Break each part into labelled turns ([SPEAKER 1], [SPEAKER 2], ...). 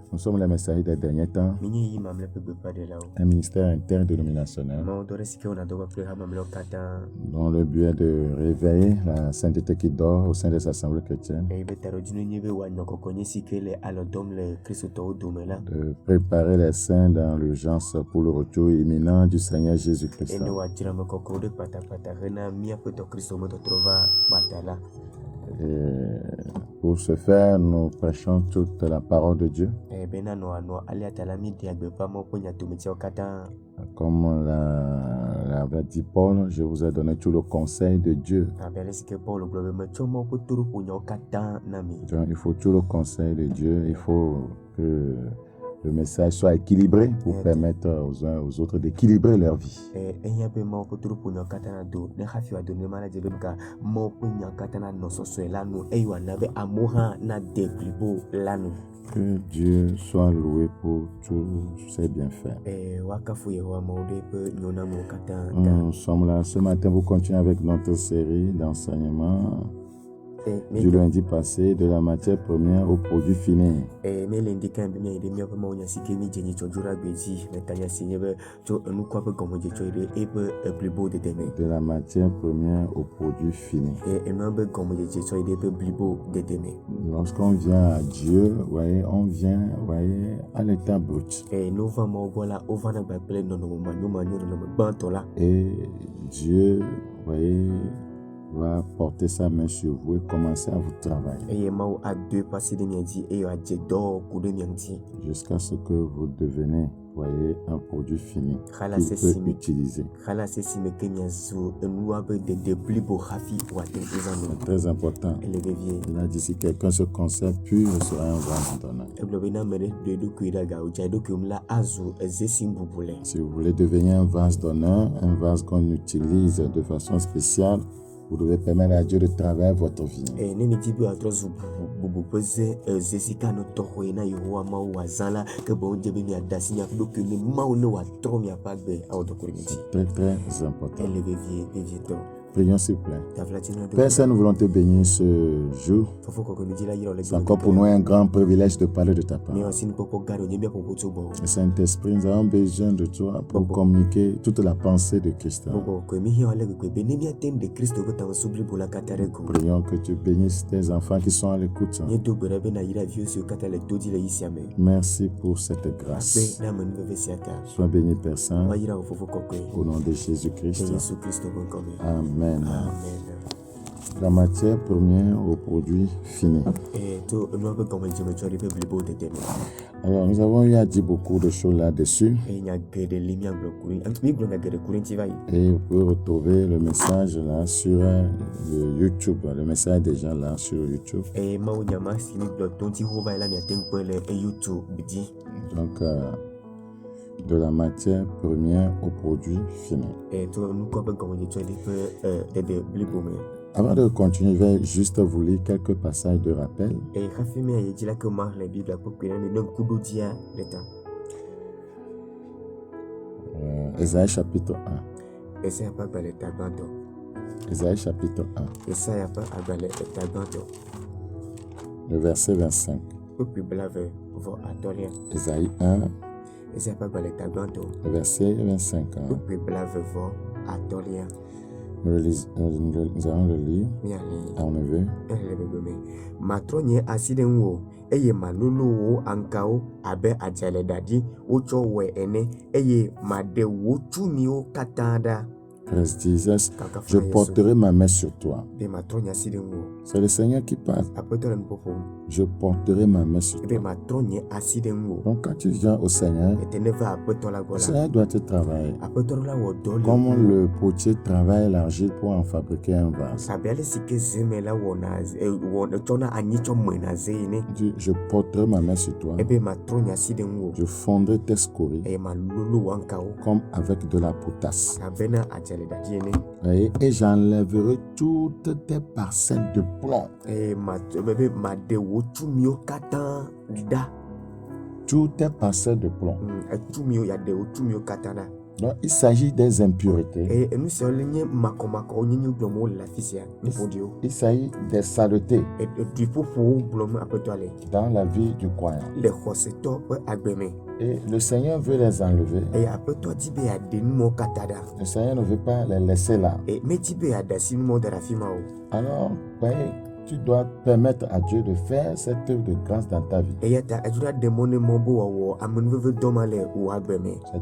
[SPEAKER 1] Nous sommes les messagers des derniers temps, un ministère interdénominationnel dont le but est de réveiller la sainteté qui dort au sein des assemblées chrétiennes, de préparer les saints dans l'urgence pour le retour imminent du Seigneur Jésus-Christ. Et pour ce faire, nous prêchons toute la parole de Dieu. Comme l'avait dit Paul, je vous ai donné tout le conseil de Dieu. Donc, il faut tout le conseil de Dieu. Il faut que le message soit équilibré pour permettre aux uns aux autres d'équilibrer leur vie. Que Dieu soit loué pour tous ses bienfaits. Nous sommes là ce matin pour continuer avec notre série d'enseignements du lundi passé, de la matière première au produit fini. De la matière première au produit fini. Lorsqu'on vient à Dieu, voyez, on vient à l'état brut. Et Dieu, voyez, va porter sa main sur vous et commencer à vous travailler. Jusqu'à ce que vous devenez, voyez, un produit fini qu'il peut utiliser. C'est très important. Il a dit si quelqu'un se conserve pur, il sera un vase d'honneur. Si vous voulez devenir un vase d'honneur, un vase qu'on utilise de façon spéciale, vous devez permettre à Dieu de travailler votre vie. C'est très important. Prions s'il vous plaît. Père Saint, nous voulons te bénir ce jour. C'est encore pour nous un grand privilège de parler de ta parole. Saint-Esprit, nous avons besoin de toi pour communiquer toute la pensée de Christ. Prions que tu bénisses tes enfants qui sont à l'écoute. Merci pour cette grâce. Sois béni, Père Saint, au nom de Jésus-Christ. Amen. La matière première au produit fini. Alors, nous avons eu à dire beaucoup de choses là-dessus. Et vous pouvez retrouver le message là sur YouTube. Le message est déjà là sur YouTube. Donc, de la matière première au produit fini. Avant de continuer, je vais juste vous lire quelques passages de rappel. Ésaïe chapitre 1. Ésaïe chapitre 1. Le verset 25. Ésaïe 1. Le verset 25. Nous allons le lire. On le veut. Matronye asiden wo eye malulu wo ankao abe ajaledadi ocho we ene eye made wo tumi o katanda. Verset 16, je porterai ma main sur toi. C'est le Seigneur qui parle. Je porterai ma main sur toi. Donc quand tu viens au Seigneur, le Seigneur doit te travailler. Comme le potier travaille l'argile pour en fabriquer un vase. Je porterai ma main sur toi. Je fondrai tes scories comme avec de la potasse. Et j'enlèverai toutes tes parcelles de plomb. Toutes tes parcelles de plomb.
[SPEAKER 2] Donc, il s'agit des impuretés.
[SPEAKER 1] Il
[SPEAKER 2] s'agit des saletés dans la vie du croyant. Et le Seigneur veut les enlever. Le Seigneur ne veut pas les laisser là. Alors, voyez, tu dois permettre à Dieu de faire cette œuvre de grâce dans ta vie. C'est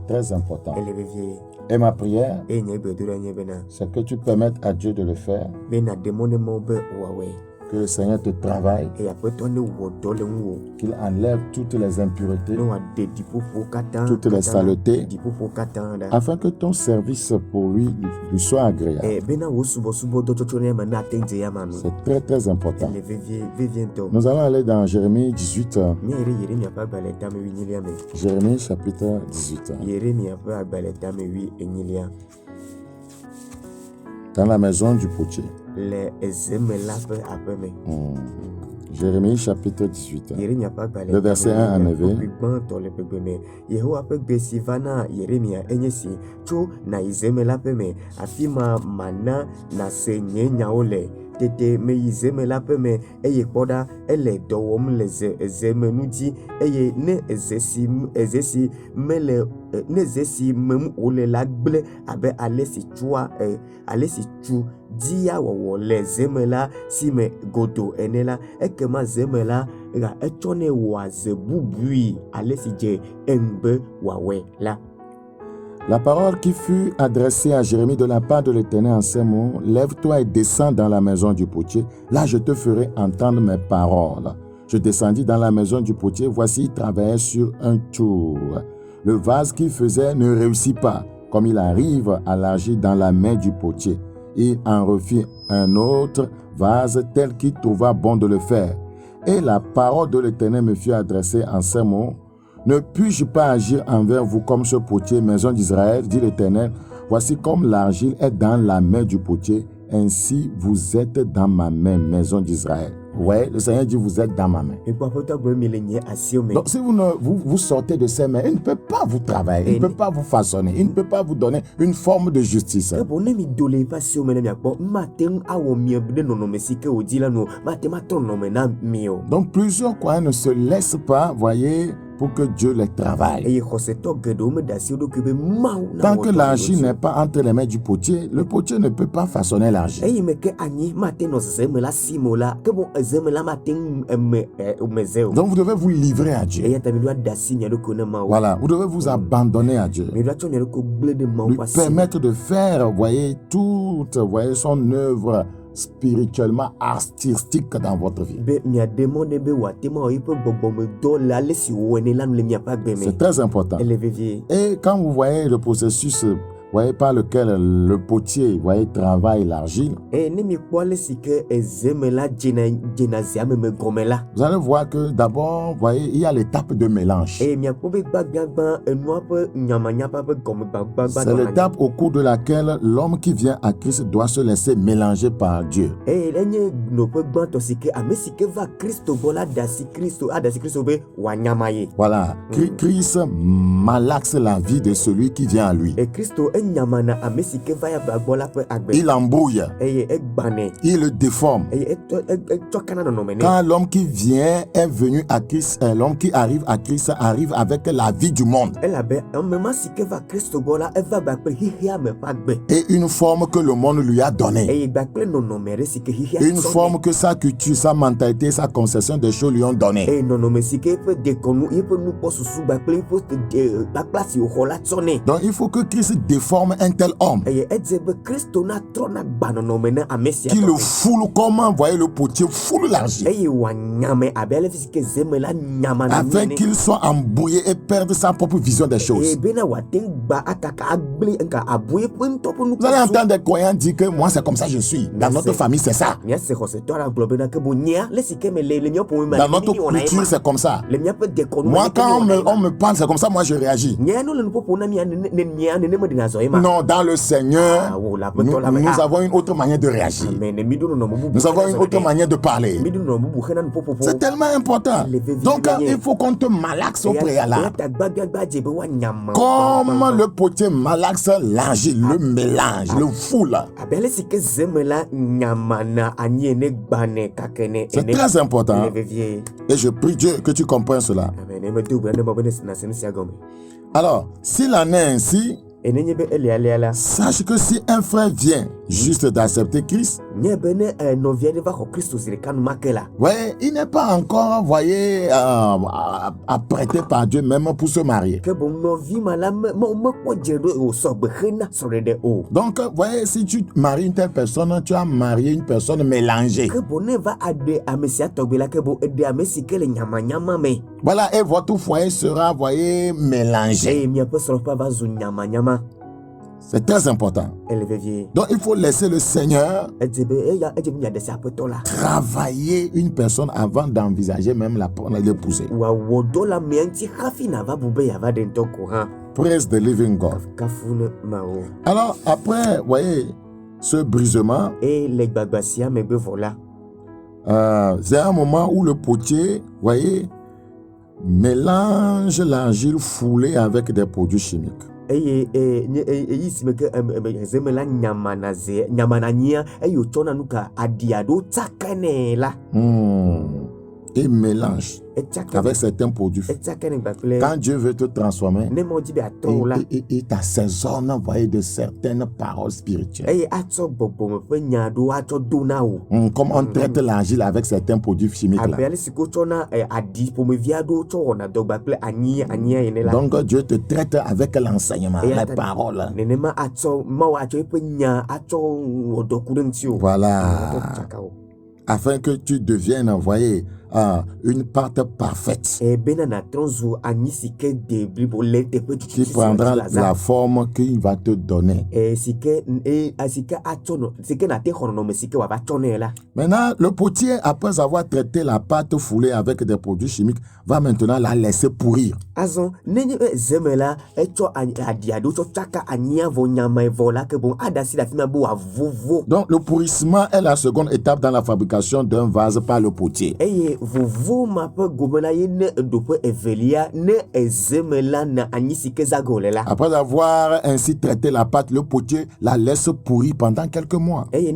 [SPEAKER 2] très important. Et ma prière, c'est que tu permettes à Dieu de le faire. Que le Seigneur te travaille, qu'il enlève toutes les impuretés, toutes les saletés, afin que ton service pour lui soit agréable. C'est très très important. Nous allons aller dans Jérémie 18. Jérémie chapitre 18. Dans la maison du potier. Jérémie chapitre 18. Le verset 1 en éveil.
[SPEAKER 1] Tete me yizeme la pe me eye kpoda ele dɔwɔm le zeme nu dzi eye ne ezesi mele ne ezesi mem wole la gble abe ale si tsu dia wɔwɔ le zeme la si me godo ene la ekema zeme la ga etsɔne wɔ ze bubui ale si dze engbe wawɛ la.
[SPEAKER 2] La parole qui fut adressée à Jérémie de la part de l'Éternel en ces mots, lève-toi et descends dans la maison du potier. Là, je te ferai entendre mes paroles. Je descendis dans la maison du potier. Voici, il travaillait sur un tour. Le vase qu'il faisait ne réussit pas, comme il arrive à l'argile dans la main du potier. Il en refit un autre vase tel qu'il trouva bon de le faire. Et la parole de l'Éternel me fut adressée en ces mots. Ne puis-je pas agir envers vous comme ce potier, maison d'Israël, dit l'Éternel. Voici comme l'argile est dans la main du potier, ainsi vous êtes dans ma main, maison d'Israël. Ouais, le Seigneur dit vous êtes dans ma main. Donc si vous sortez de ses mains, il ne peut pas vous travailler, il ne peut pas vous façonner, il ne peut pas vous donner une forme de justice. Donc plusieurs croyants ne se laissent pas, voyez, pour que Dieu les travaille. Tant que l'argile n'est pas entre les mains du potier, le potier ne peut pas façonner l'argile. Donc vous devez vous livrer à Dieu. Voilà, vous devez vous abandonner à Dieu. Lui permettre de faire, voyez, toute, voyez, son œuvre spirituellement artistique dans votre vie. C'est très important. Et quand vous voyez le processus, voyez, par lequel le potier, voyez, travaille l'argile, vous allez voir que d'abord, voyez, il y a l'étape de mélange. C'est l'étape au cours de laquelle l'homme qui vient à Christ doit se laisser mélanger par Dieu. Voilà, Christ malaxe la vie de celui qui vient à lui. Il embrouille, il le déforme. Quand l'homme qui vient est venu à Christ, l'homme qui arrive à Christ arrive avec la vie du monde. Et une forme que le monde lui a donnée. Une forme que sa culture, sa mentalité, sa conception des choses lui ont donnée. Donc il faut que Christ déforme un tel homme. Qui le foule comme, voyez, le potier foule l'argile. Afin qu'il soit embrouillé et perde sa propre vision des choses. Vous allez entendre des croyants dire que moi c'est comme ça je suis. Dans notre famille c'est ça. Dans notre culture c'est comme ça. Moi quand on me parle c'est comme ça, moi je réagis. Non, dans le Seigneur, nous avons une autre manière de réagir. Nous avons une autre manière de parler. C'est tellement important. Donc, il faut qu'on te malaxe au préalable. Comme le potier malaxe l'argile, le mélange, le foule. C'est très important. Et je prie Dieu que tu comprennes cela. Alors, s'il en est ainsi, sache que si un frère vient juste d'accepter Christ, ouais, il n'est pas encore, voyez, apprêté par Dieu même pour se marier. Donc, voyez, si tu maries une telle personne, tu as marié une personne mélangée. Voilà, et votre foyer sera, voyez, mélangé. C'est très important. Donc, il faut laisser le Seigneur travailler une personne avant d'envisager même l'épouser. Praise the living God. Alors, après, voyez, ce brisement, c'est un moment où le potier, voyez, mélange l'argile foulée avec des produits chimiques. Et mélange avec certains produits. Quand Dieu veut te transformer, il t'assaisonne, voyez, de certaines paroles spirituelles. Comme on traite l'argile avec certains produits chimiques là. Donc Dieu te traite avec l'enseignement, les paroles. Voilà. Afin que tu deviennes, voyez, une pâte parfaite qui prendra la forme qu'il va te donner. Maintenant, le potier, après avoir traité la pâte foulée avec des produits chimiques, va maintenant la laisser pourrir. Donc, le pourrissement est la seconde étape dans la fabrication d'un vase par le potier. Après avoir ainsi traité la pâte, le potier la laisse pourrir pendant quelques mois. C'est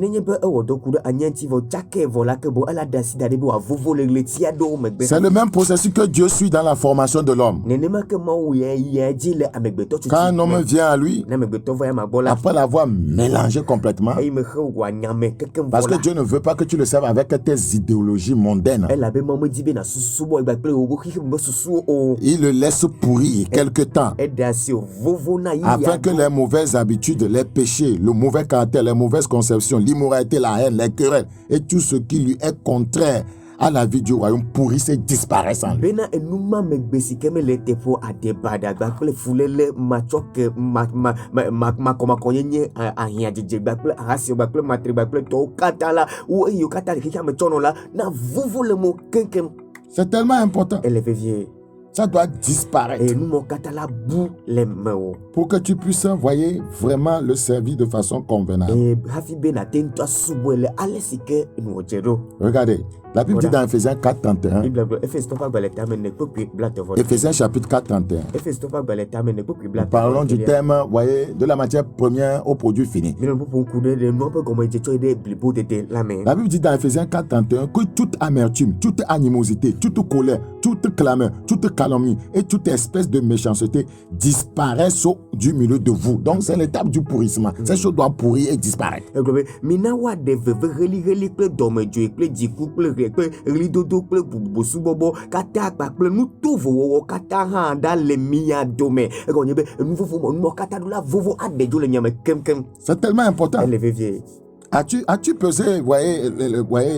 [SPEAKER 2] le même processus que Dieu suit dans la formation de l'homme. Quand un homme vient à lui, après l'avoir mélangé complètement, parce que Dieu ne veut pas que tu le serves avec tes idéologies mondaines. Il le laisse pourrir quelque temps afin que les mauvaises habitudes, les péchés, le mauvais caractère, les mauvaises conceptions, l'immoralité, la haine, les querelles et tout ce qui lui est contraire à la vie du royaume pourrisse et disparaisse en lui. C'est tellement important. Ça doit disparaître. Pour que tu puisses, voyez, vraiment le servir de façon convenable. Regardez, la Bible dit dans Ephésiens 4:31. Ephésiens chapitre 4:31. Nous parlons du thème, voyez, de la matière première au produit fini. La Bible dit dans Ephésiens 4:31 que toute amertume, toute animosité, toute colère, toute clameur, toute calomnie et toute espèce de méchanceté disparaissent du milieu de vous. Donc c'est l'étape du pourrissement. Ces choses doivent pourrir et disparaître. C'est tellement important. As-tu pesé, voyez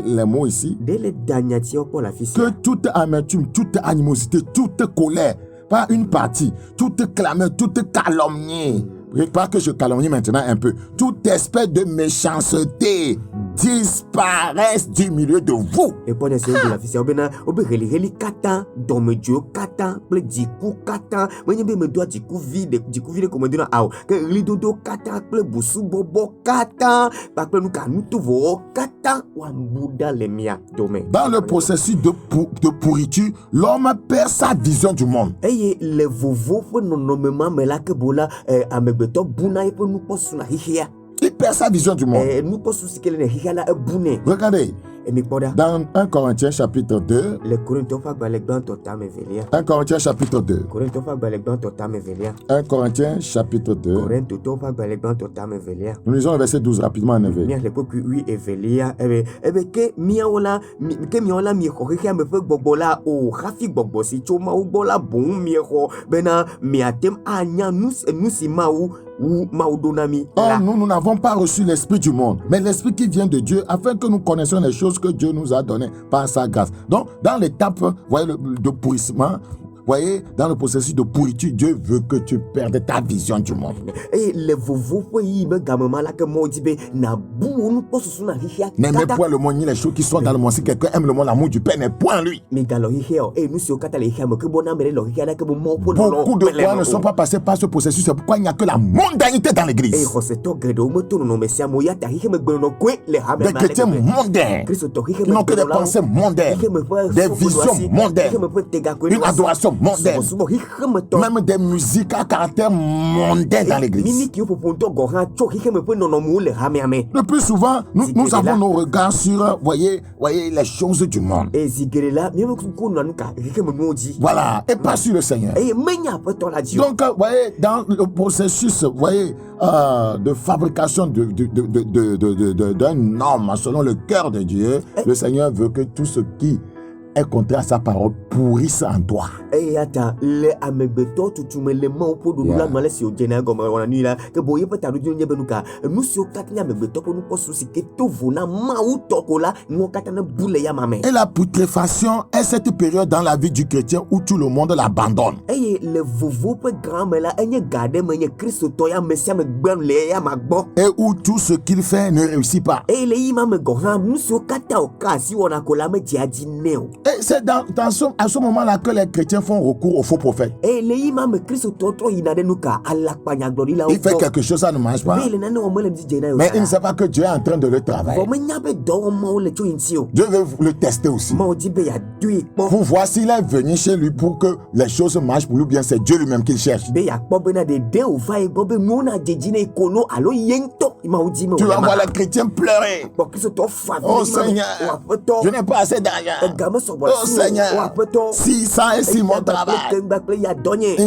[SPEAKER 2] les mots ici? Que toute amertume, toute animosité, toute colère, pas une partie, toute clameur, toute calomnie, pas que je calomnie maintenant un peu, toute espèce de méchanceté disparaissent du milieu de vous.
[SPEAKER 1] Et pour essayer de la vie, heli kata, domejo kata, ple diku kata, menye me doit diku vide comme dit na que lidodo kata, ple busu bobo kata, pa ple nuka nutuvo kata, wambuda lemia dome.
[SPEAKER 2] Dans le processus de pourriture, l'homme perd sa vision du monde.
[SPEAKER 1] Et le vovo fo nonomema melake bola amegbeto buna ipo nupo suna hihia.
[SPEAKER 2] Il perd sa vision du monde. Regardez, dans 1 Corinthiens chapitre 2, 1 Corinthiens chapitre 2, 1 Corinthiens chapitre 2, nous lisons le verset 12 rapidement en éveil. Or, nous n'avons pas reçu l'esprit du monde, mais l'esprit qui vient de Dieu, afin que nous connaissions les choses que Dieu nous a données par sa grâce. Donc, dans l'étape, voyez, de pourrissement, voyez, dans le processus de pourriture, Dieu veut que tu perdes ta vision du monde. N'aimez point le monde ni les choses qui sont dans le monde. Si quelqu'un aime le monde, l'amour du Père n'est point lui. Beaucoup de croyants ne sont pas passés par ce processus. C'est pourquoi il n'y a que la mondanité dans l'église. Des chrétiens mondains qui n'ont que des pensées mondaines, des visions mondaines, une adoration mondaine, même des musiques à caractère mondain dans l'église. Le plus souvent, nous avons nos regards sur, voyez, les choses du monde. Voilà, et pas sur le Seigneur. Donc, voyez, dans le processus, voyez, de fabrication d'un homme selon le cœur de Dieu, le Seigneur veut que tout ce qui est contraire à sa parole pourrisse en toi. Yeah. Et la putréfaction est cette période dans la vie du chrétien où tout le monde l'abandonne. Et où tout ce qu'il fait ne réussit pas. Et c'est à ce moment-là que les chrétiens font recours aux faux prophètes. Il fait quelque chose, ça ne marche pas. Mais il ne sait pas que Dieu est en train de le travailler. Dieu veut le tester aussi. Pour voir s'il est venu chez lui pour que les choses marchent pour lui, bien c'est Dieu lui-même qu'il cherche. Tu vas voir les chrétiens pleurer. Oh Seigneur, je n'ai pas assez d'argent. Oh Seigneur, si ça et si mon travail, il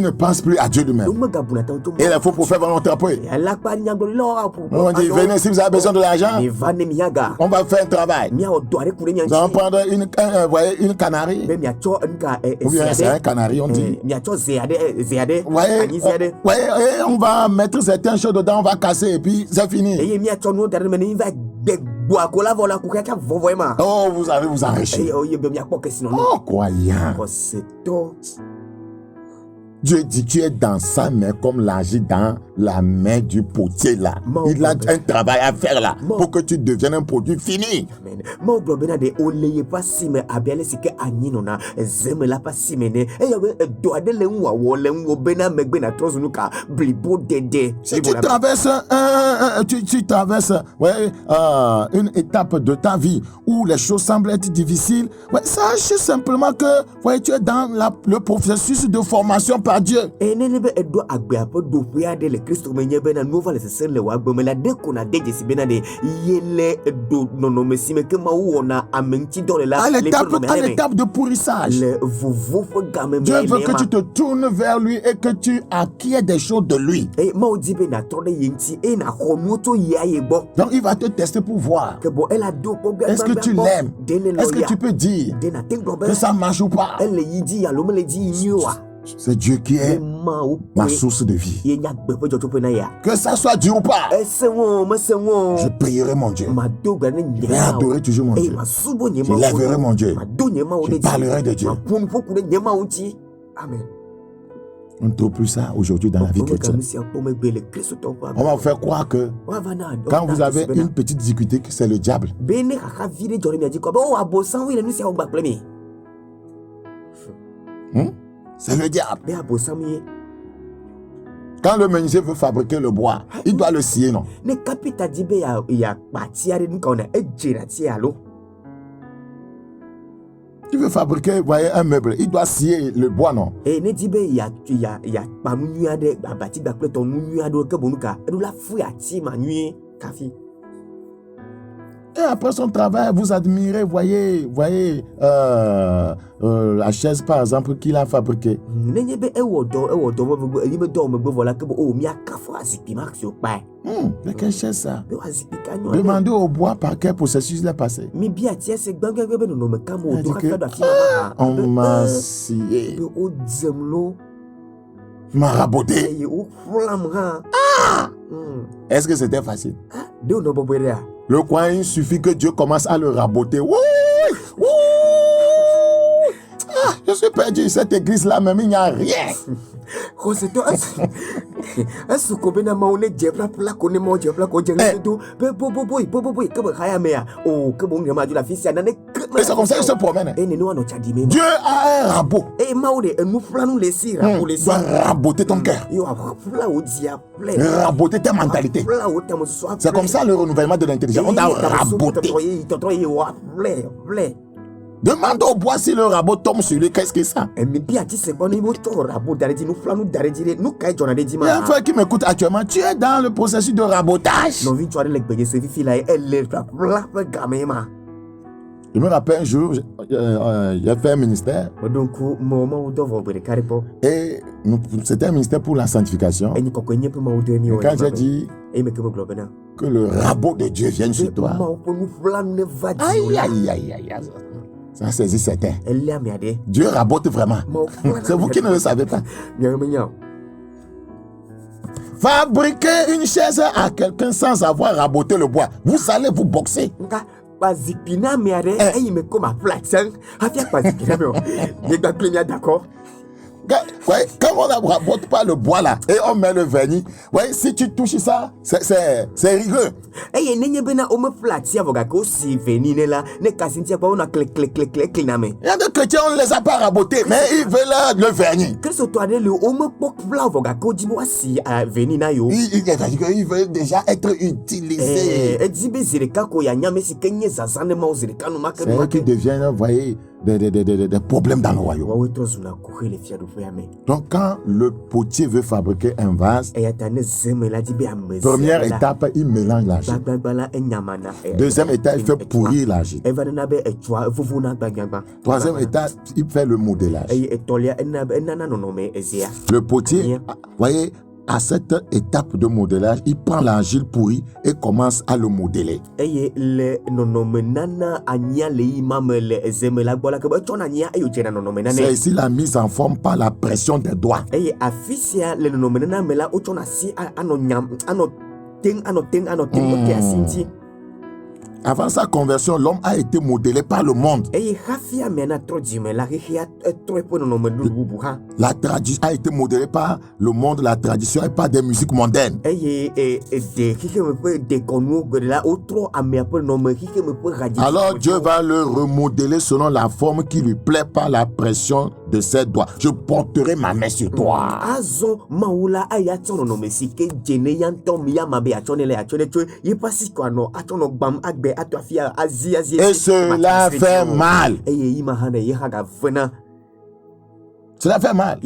[SPEAKER 2] ne pense plus à Dieu lui-même. Et les faux prophètes vont l'attraper. On dit, venez si vous avez besoin de l'argent, on va faire un travail. Nous allons prendre une canarie. Ou bien c'est un canari, on dit. On va mettre certaines choses dedans, on va casser et puis c'est fini. Oh, vous allez vous enrichir. Oh, croyant. Dieu dit tu es dans sa main comme l'argile dans la main du potier là. Il a un travail à faire là pour que tu deviennes un produit fini. Si tu traverses une étape de ta vie où les choses semblent être difficiles, sache simplement que tu es dans le processus de formation par Dieu. À l'étape de pourrissage, Dieu veut que tu te tournes vers lui et que tu acquiers des choses de lui. Donc il va te tester pour voir. Est-ce que tu l'aimes? Est-ce que tu peux dire que ça marche ou pas? C'est Dieu qui est ma source de vie. Que ça soit dur ou pas, je prierai mon Dieu. Je vais adorer toujours mon Dieu. Je lèverai mon Dieu. Je parlerai de Dieu.
[SPEAKER 1] Amen.
[SPEAKER 2] On ne trouve plus ça aujourd'hui dans la vie chrétienne. On va vous faire croire que quand vous avez une petite difficulté, que c'est le diable. C'est le diable. Quand le menuisier veut fabriquer le bois, il doit le scier, non? Tu veux fabriquer, voyez, un meuble, il doit scier le bois, non? Et après son travail, vous admirez, voyez, la chaise par exemple qu'il a fabriquée. Mais quelle chaise ça? Demandez au bois par quel processus il est passé. On m'a scié. M'a raboté. Est-ce que c'était facile? Le coin, il suffit que Dieu commence à le raboter. Je suis perdu. Cette église-là, même, il n'y a rien. Et c'est comme ça qu'il se promène. Dieu a un rabot. Il doit raboter ton cœur. Raboter ta mentalité. C'est comme ça le renouvellement de l'intelligence. On doit raboter. Demande au bois si le rabot tombe sur lui, qu'est-ce que c'est ça? Il y a un frère qui m'écoute actuellement, tu es dans le processus de rabotage. Je me rappelle un jour, j'ai fait un ministère. Et c'était un ministère pour la sanctification. Et quand j'ai dit que le rabot de Dieu vienne sur toi, aïe, aïe, aïe, aïe. Ça saisit certains. Dieu rabote vraiment. C'est vous qui ne le savez pas. Fabriquer une chaise à quelqu'un sans avoir raboté le bois. Vous allez vous boxer. Quand on ne rabote pas le bois là et on met le vernis, si tu touches ça, c'est rigueux. Il y a des chrétiens, on ne les a pas rabotés, mais ils veulent le vernis. Ils veulent déjà être utilisés. C'est eux qui deviennent, vous voyez, des problèmes dans le royaume. Donc quand le potier veut fabriquer un vase, première étape, il mélange l'argile. Deuxième étape, il fait pourrir l'argile. Troisième étape, il fait le modelage. Le potier, voyez, à cette étape de modelage, il prend l'argile pourrie et commence à le modeler. C'est ici la mise en forme par la pression des doigts. Avant sa conversion, l'homme a été modelé par le monde. La tradition a été modélée par le monde, la tradition et par des musiques mondaines. Alors Dieu va le remodeler selon la forme qui lui plaît par la pression de ses doigts. Je porterai ma main sur toi. Et cela fait mal. Cela fait mal.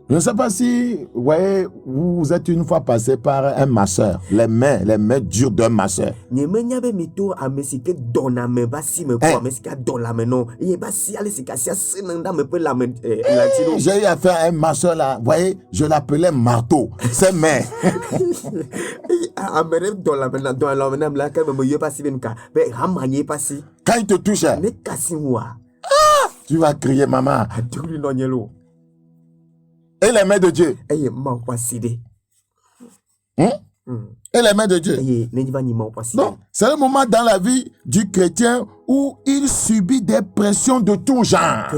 [SPEAKER 2] Je ne sais pas si voyez, vous êtes une fois passé par un masseur. Les mains dures d'un masseur. J'ai eu affaire à un masseur là. Vous voyez, je l'appelais marteau. Ses mains. Quand il te touche, tu vas crier maman. Et les mains de Dieu. et les mains de Dieu. Donc, c'est le moment dans la vie du chrétien où il subit des pressions de tout genre.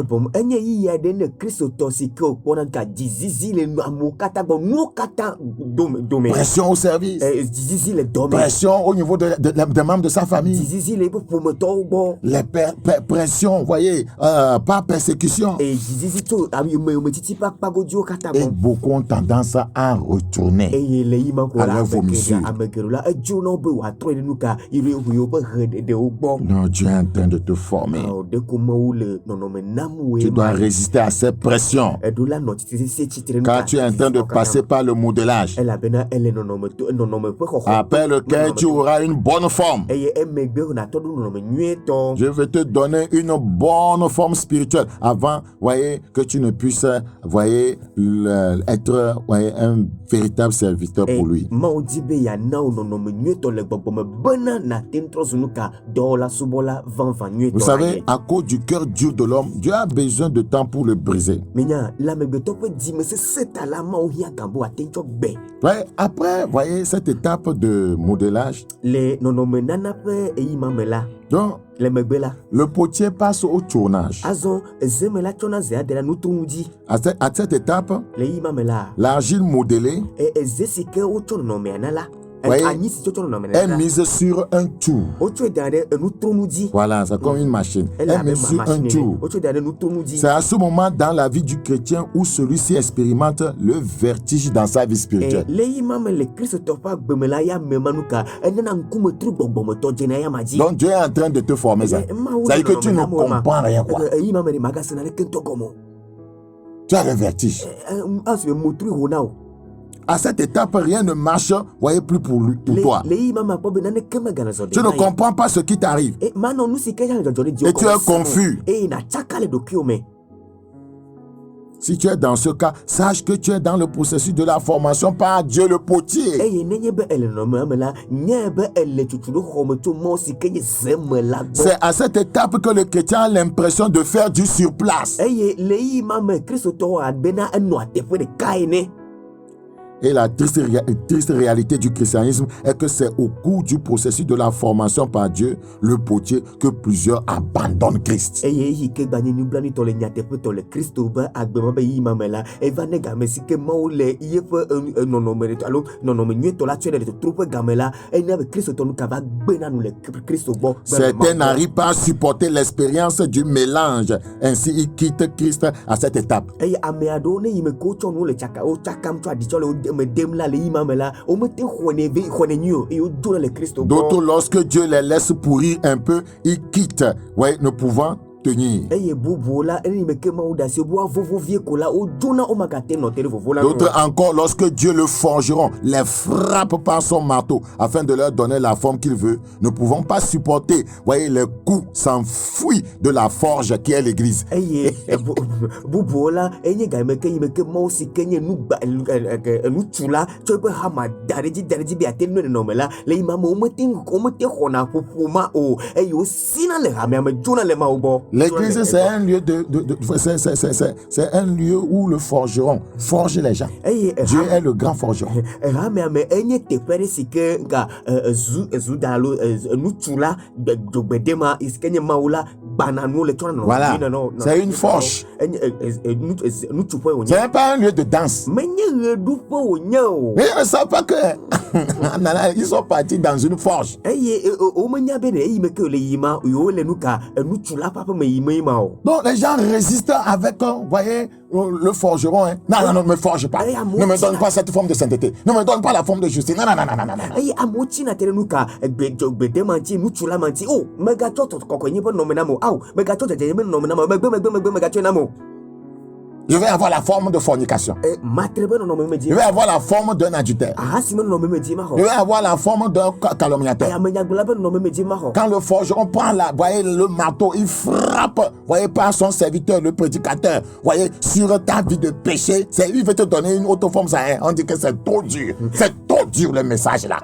[SPEAKER 2] Pression au service, pression au niveau des membres de sa famille, les pressions, vous voyez, par persécution. Et beaucoup ont tendance à retourner à leur vomissure. Non, Dieu est en train de te former. Tu dois résister à ces pressions. Car tu es en train de passer par le modelage, après lequel tu auras une bonne forme. Je vais te donner une bonne forme spirituelle avant, voyez, que tu ne puisses, voyez, être, voyez, un véritable serviteur pour lui. Vous savez, à cause du cœur dur de l'homme, Dieu a besoin de temps pour le briser. Ouais, après, voyez, cette étape de modelage, donc, le potier passe au tournage. À cette étape, l'argile modelée est mise sur un tour. Voilà, c'est comme une machine. Elle est mise sur un tour. C'est à ce moment dans la vie du chrétien où celui-ci expérimente le vertige dans sa vie spirituelle. Donc Dieu est en train de te former ça. C'est-à-dire que tu ne comprends rien, quoi. Tu as le vertige. À cette étape, rien ne marche, voyez, plus pour toi. Tu ne comprends pas ce qui t'arrive. Et tu es confus. Si tu es dans ce cas, sache que tu es dans le processus de la formation par Dieu le potier. C'est à cette étape que le chrétien a l'impression de faire du surplace. Et la triste réalité du christianisme est que c'est au cours du processus de la formation par Dieu, le potier, que plusieurs abandonnent Christ. Certains n'arrivent pas à supporter l'expérience du mélange. Ainsi, ils quittent Christ à cette étape. D'autres, lorsque Dieu les laisse pourrir un peu, ils quittent, ouais, ne pouvant tenir. D'autres encore, lorsque Dieu le forgeron, les frappe par son marteau afin de leur donner la forme qu'il veut, ne pouvant pas supporter, voyez, les coups s'enfuient de la forge qui est l'église. L'église, c'est un lieu c'est un lieu où le forgeron forge les gens. Dieu est le grand forgeron. Voilà, c'est une forge. C'est pas un lieu de danse. Mais ils ne savent pas que ils sont partis dans une forge. Donc les gens résistent avec, voyez, le forgeron. Hein. Non, ne me forge pas. Ne me donne pas cette forme de sainteté. Ne me donne pas la forme de justice. Non. Je vais avoir la forme de fornication. Je vais avoir la forme d'un adultère. Je vais avoir la forme d'un calomniateur. Quand le forgeron prend le marteau, il frappe, voyez, par son serviteur, le prédicateur, voyez, sur ta vie de péché, il veut te donner une autre forme. Ça, on dit que c'est trop dur. C'est trop durs, le message là.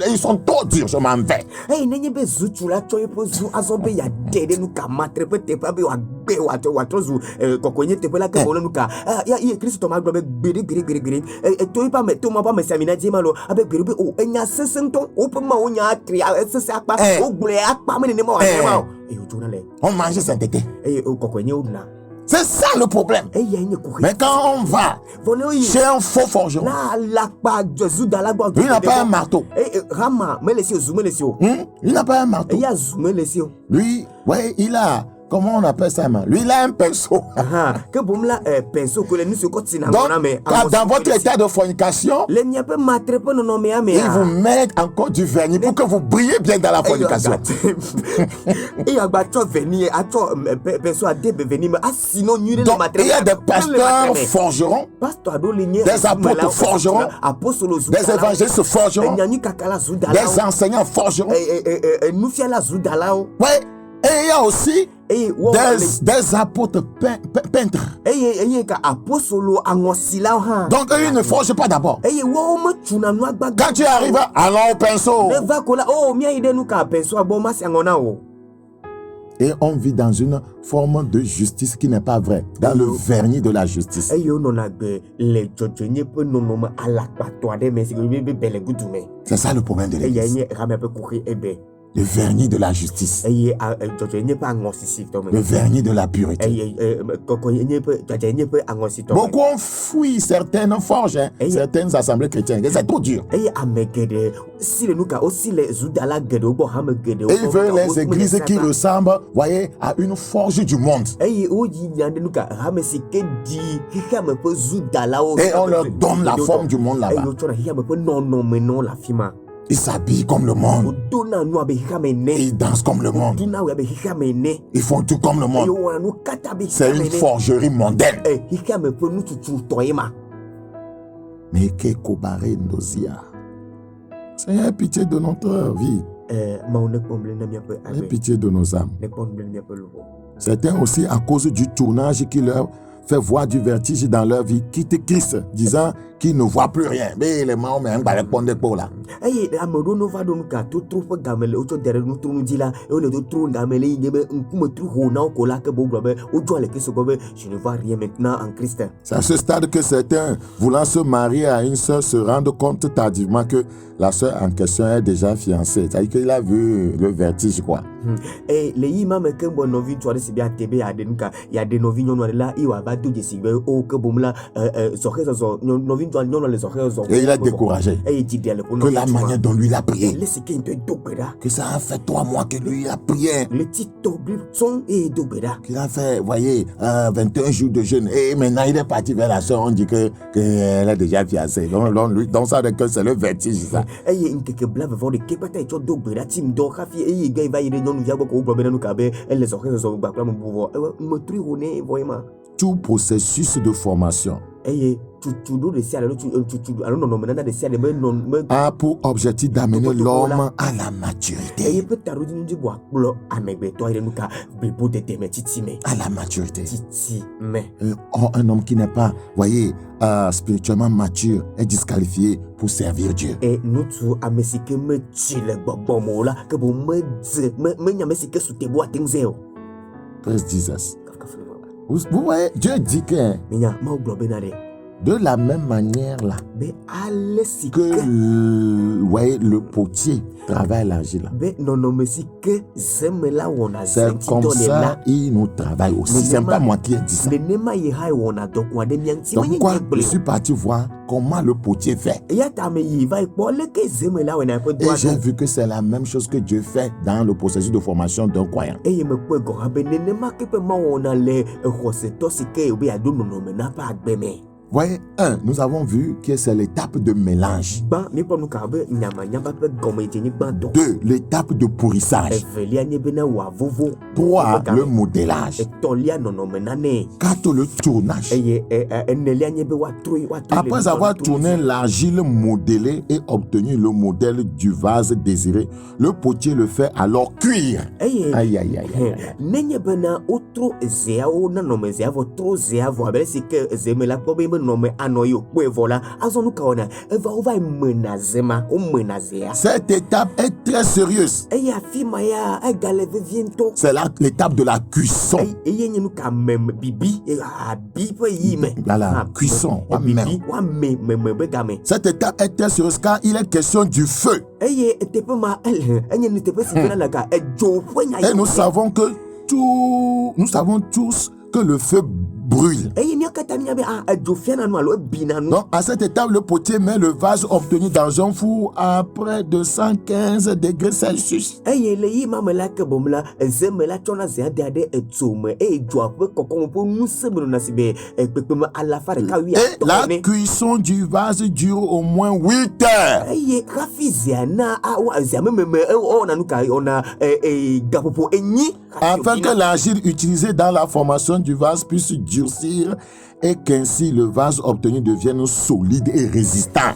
[SPEAKER 2] Ils sont trop durs, je m'en vais.
[SPEAKER 1] Hey, nenye be zuchu la choye po zu azobe ya dede nuka matre pe tepa be wa gbe wa zu kokonye tepe la ke wole nuka ya Kristo ma gbe giri to ipa me to ma ba me samina je malo abe giri be o enya sesenton o pe ma o nya atri sese akpa o gbule akpa me ne ma wa ma o jona le
[SPEAKER 2] on mange sainteté.
[SPEAKER 1] Kokonye o na.
[SPEAKER 2] C'est ça le problème. Mais quand on va chez un faux forgeron, lui n'a pas un marteau. Il n'a pas un marteau. Lui, ouais, il a, comment on appelle ça, man? Lui, il a un pinceau. Donc, dans votre état de fornication, il vous met encore du vernis pour que vous brillez bien dans la fornication. Donc, il y a des pasteurs forgerons, des apôtres forgerons, des évangélistes forgerons, des enseignants forgerons. Ouais. Et il y a aussi des apôtres peintres. Donc eux ne forgent pas d'abord. Quand tu arrives, allons au pinceau. Et on vit dans une forme de justice qui n'est pas vraie, dans le vernis de la justice. C'est ça le problème de l'Église. Le vernis de la justice. Le vernis de la pureté. Beaucoup ont fui certaines forges, certaines assemblées chrétiennes. C'est trop dur. Et ils veulent les églises qui ressemblent, voyez, à une forge du monde. Et on leur donne la forme du monde là-bas. Ils s'habillent comme le monde. Ils dansent comme le monde. Ils font tout comme le monde. C'est une forgerie mondaine. Mais que Kobare Ndosia. Seigneur, pitié de notre vie. Aie pitié de nos âmes. Certains aussi, à cause du tournage qui leur fait voir du vertige dans leur vie, quittent Christ, disant qu'ils ne voient plus rien. Mais les mains, on va répondre pour là.
[SPEAKER 1] Je ne vois rien maintenant en Christ.
[SPEAKER 2] C'est à ce stade que certains, voulant se marier à une sœur, se rendent compte tardivement que la sœur en question est déjà fiancée. C'est-à-dire qu'il a vu le vertige, quoi.
[SPEAKER 1] Et les imams que bon novi tu as c'est bien tebe il y a des novi non là il va tout de suite au que bon là novi
[SPEAKER 2] et il a découragé que la manière dont lui il a prié, que ça a fait 3 mois que lui il a prié, qu'il a fait, voyez, 21 jours de jeûne et maintenant il est parti vers la soeur, on dit que elle est déjà fiancée. Donc ça que c'est le vertige ça. Tout processus de formation a pour objectif d'amener l'homme à la maturité. À la maturité. Un homme qui n'est pas, voyez, spirituellement mature est disqualifié pour servir Dieu. Praise Jesus. Vous voyez, Dieu dit que de la même manière là que voyez, le potier travaille l'argile, c'est comme ça il nous travaille aussi. C'est pas moi qui ai dit ça. Donc pourquoi je suis parti voir comment le potier fait. Et j'ai vu que c'est la même chose que Dieu fait dans le processus de formation d'un croyant. Voyez, nous avons vu que c'est l'étape de mélange. 2, l'étape de pourrissage. 3, le modélage. 4, le tournage. Après avoir tourné l'argile modélée et obtenu le modèle du vase désiré, le potier le fait alors cuire. Aïe, aïe, aïe, aïe. Cette étape est très sérieuse. C'est l'étape de la cuisson. La cuisson. Cette étape est très sérieuse car il est question du feu. Et nous savons tous que le feu brûle. Donc, à cette étape, le potier met le vase obtenu dans un four à près de 115 degrés Celsius. Et la cuisson du vase dure au moins 8 heures. Afin que l'argile utilisée dans la formation du vase puisse durcir et qu'ainsi le vase obtenu devienne solide et résistant.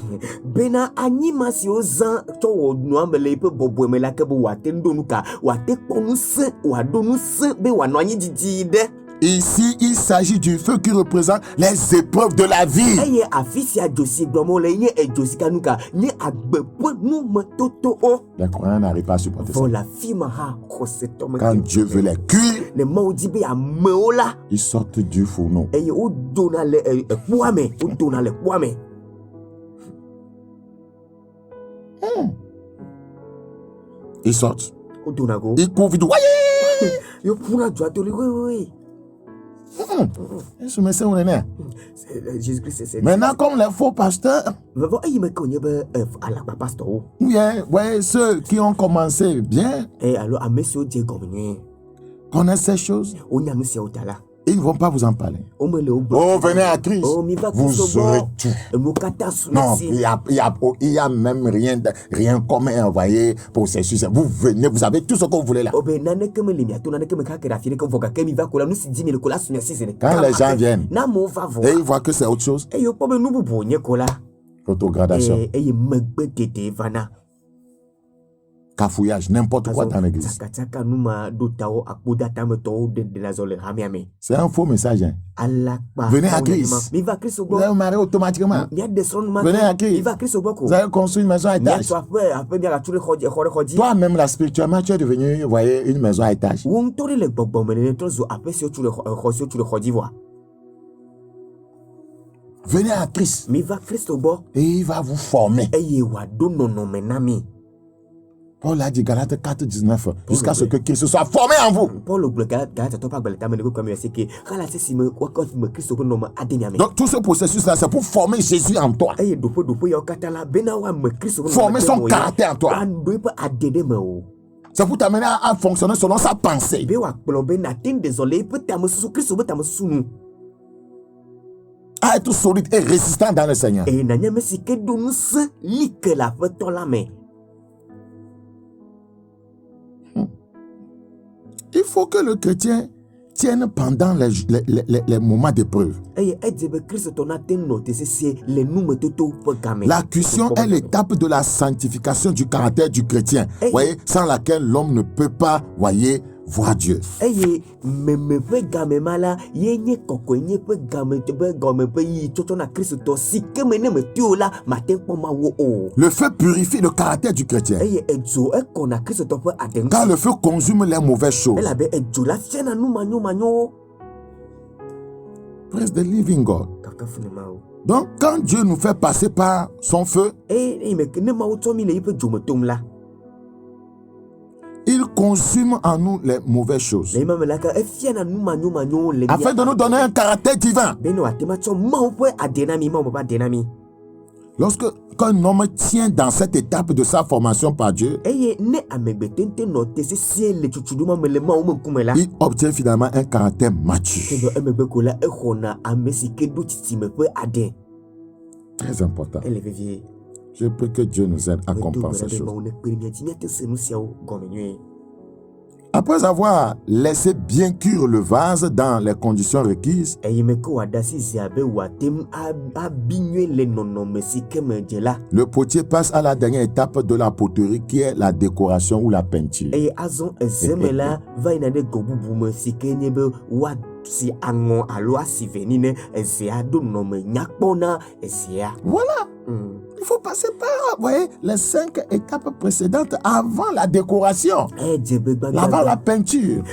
[SPEAKER 2] Ici, il s'agit du feu qui représente les épreuves de la vie. Les croyants n'arrivent pas à supporter ça. Quand Dieu veut les cuire, ils sortent du fourneau. Ils sortent. Ils courent vite. Maintenant, comme les faux pasteurs, ceux qui ont commencé bien connaissent ces choses. Ils ne vont pas vous en parler. Oh, venez à Christ. Vous aurez tout. Non, il y a même rien comme envoyé pour ces sujets. Vous venez, vous avez tout ce que vous voulez là. Quand les gens viennent et ils voient que c'est autre chose, autogradation, cafouillage, n'importe quoi dans l'église. C'est un faux message. Hein? Venez à Christ. Vous allez vous marier automatiquement. Venez à Christ. Vous allez construire une maison à étage. Toi-même, là, spirituellement, tu es devenu, vous voyez, une maison à étage. Venez à Christ. Et il va vous former. Paul a dit Galates 4, 19, jusqu'à ce que Christ soit formé en vous. Donc tout ce processus-là, c'est pour former Jésus en toi. Former son caractère en toi. C'est pour t'amener à fonctionner selon sa pensée. À être solide et résistant dans le Seigneur. Il faut que le chrétien tienne pendant les moments d'épreuve. La cuisson est l'étape de la sanctification du caractère du chrétien, voyez, sans laquelle l'homme ne peut pas, voyez, voir Dieu. Le feu purifie le caractère du chrétien. Car le feu consume les mauvaises choses. Praise the living God. Donc, quand Dieu nous fait passer par son feu, il consume en nous les mauvaises choses afin de nous donner un caractère divin. Lorsque un homme tient dans cette étape de sa formation par Dieu, il obtient finalement un caractère mature. Très important. Je prie que Dieu nous aide à comprendre ces choses. Après avoir laissé bien cuire le vase dans les conditions requises, le potier passe à la dernière étape de la poterie qui est la décoration ou la peinture.
[SPEAKER 1] si ango alo asiveni ne ezea do nome nyakpona ezea.
[SPEAKER 2] Voilà. Il faut passer par, vous voyez, les 5 étapes précédentes avant la décoration, avant la peinture,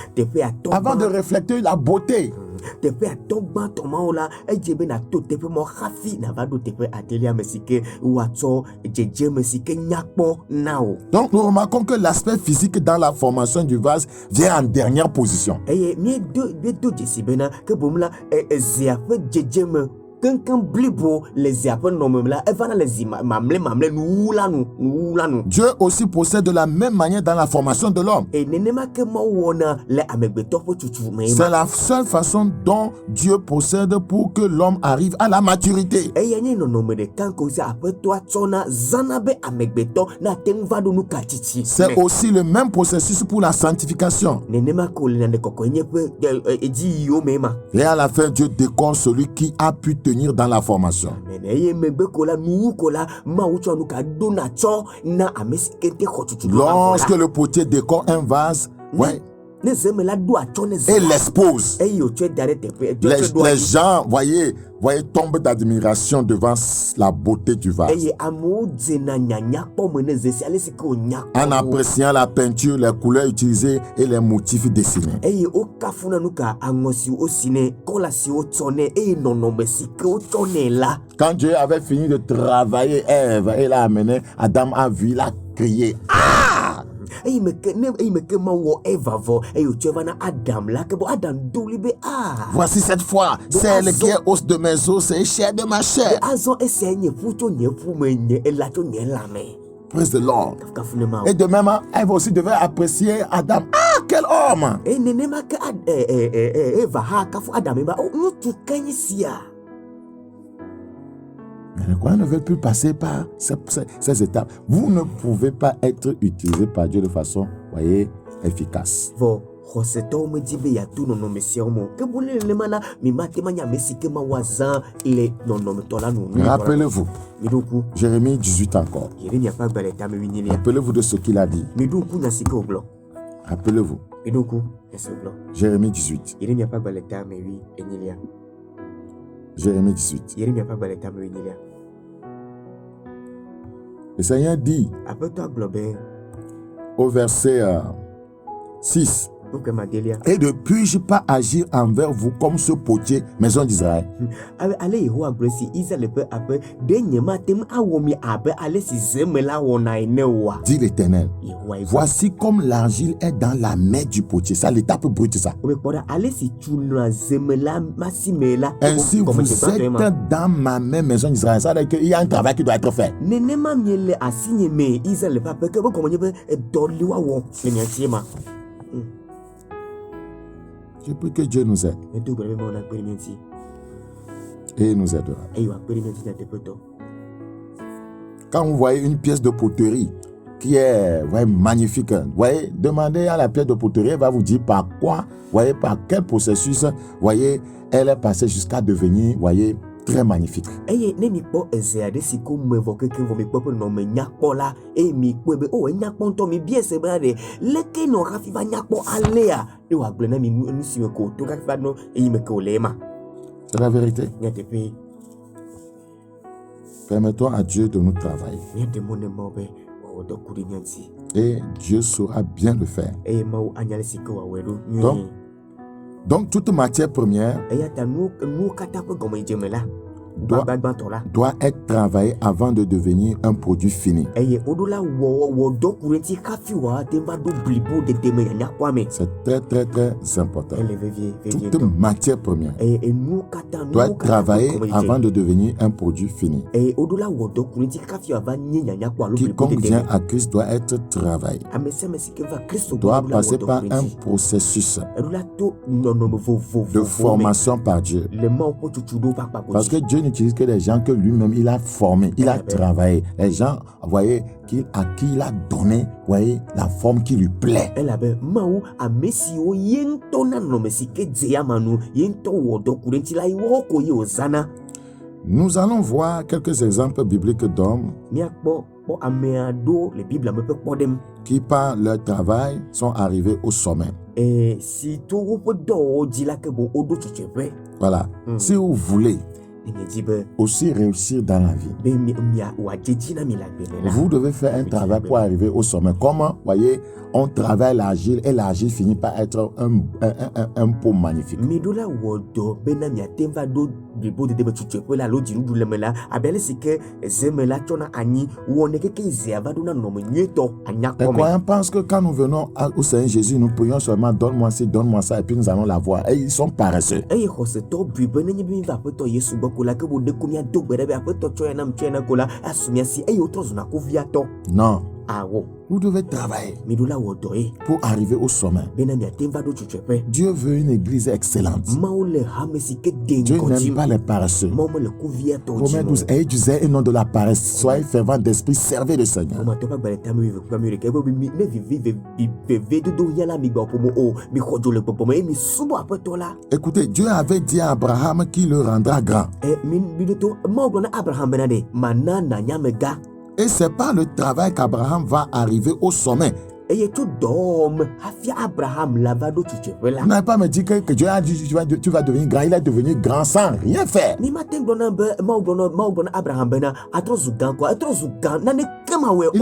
[SPEAKER 2] avant de refléter la beauté.
[SPEAKER 1] Tepe atogba tomaola ejebe na to tepe mo khafi na vado tepe atelier mesike wato jeje mesike nyakpo nao.
[SPEAKER 2] Donc nous remarquons que l'aspect physique dans la formation du vase vient en dernière position.
[SPEAKER 1] Eye mi do jesibena ke bomla ezia fe jeje me kankan blibo les appels nommés là et voilà les mamle nous là.
[SPEAKER 2] Dieu aussi procède de la même manière dans la formation de l'homme.
[SPEAKER 1] Et nenema ke mo wona le amegbeto fo tutu me.
[SPEAKER 2] C'est la seule façon dont Dieu procède pour que l'homme arrive à la maturité.
[SPEAKER 1] Et yenye no nomme de kanko se apeto atona zanabe amegbeto na tenva do nu katiti.
[SPEAKER 2] C'est aussi le même processus pour la sanctification.
[SPEAKER 1] Nenema ko le na koko yenye pe eji yo mema.
[SPEAKER 2] Et à la fin Dieu décore celui qui a pu tenir dans la formation. Lorsque le potier décore un vase, ouais, et l'expose, les gens, voyez, tombent d'admiration devant la beauté du vase. En appréciant la peinture, les couleurs utilisées et les motifs dessinés. Quand Dieu avait fini de travailler Ève et l'a amené, Adam a vu, il a crié. Ah! Voici cette fois, celle qui est os de mes os et chair de ma chair. Praise the Lord. Et de même, Ève aussi devait apprécier Adam. Ah, quel homme! Mais les croyants ne veulent plus passer par ces étapes. Vous ne pouvez pas être utilisé par Dieu de façon, voyez, efficace. Rappelez-vous, Jérémie 18 encore. Rappelez-vous de ce qu'il a dit. Rappelez-vous. Jérémie 18. Jérémie 18. Le Seigneur dit au verset 6. Et ne puis-je pas agir envers vous comme ce potier, maison d'Israël? Dit l'Éternel. Voici comme l'argile est dans la main du potier. Ça, l'étape brute, ça. Ainsi, vous êtes dans ma main, maison d'Israël. Ça veut dire qu'il y a un travail qui doit être fait. Je prie que Dieu nous aide. Et il nous aidera. Quand vous voyez une pièce de poterie qui est magnifique, voyez, demandez à la pièce de poterie, elle va vous dire par quoi, voyez, par quel processus, voyez, elle est passée jusqu'à devenir, voyez, très magnifique. C'est la vérité. Permettons à Dieu de nous travailler. Et Dieu saura bien le faire. Donc toute matière première doit être travaillé avant de devenir un produit fini. C'est très très très important. Toute matière première doit être travaillée avant de devenir un produit fini. Quiconque vient à Christ doit être travaillé. Doit passer par un processus de formation par Dieu. Parce que Dieu n'utilise que les gens que lui-même il a formés, il a travaillé. Les gens, vous voyez, à qui il a donné, vous voyez, la forme qui lui plaît. Nous allons voir quelques exemples bibliques d'hommes qui par leur travail sont arrivés au sommet.
[SPEAKER 1] Et si tu dis là que bon,
[SPEAKER 2] voilà. Si vous voulez aussi réussir dans la vie, vous devez faire un travail pour arriver au sommet. Comment, voyez, on travaille l'argile et l'argile finit par être un pot magnifique. Les croyants pensent que quand nous venons au Seigneur Jésus, nous prions seulement donne-moi ci, donne-moi ça, et puis nous allons l'avoir. Et ils sont paresseux. Non. Vous devez travailler pour arriver au sommet. Dieu veut une église excellente. Dieu n'aime pas les paresseux. Romains 12, ayez du zèle et non de la paresse. Soyez fervents d'esprit, servez le Seigneur. Écoutez, Dieu avait dit à Abraham qu'il le rendra grand. Et c'est par le travail qu'Abraham va arriver au sommet. Vous n'avez pas me dit que Dieu a dit tu vas devenir grand. Il est devenu grand sans rien faire. Il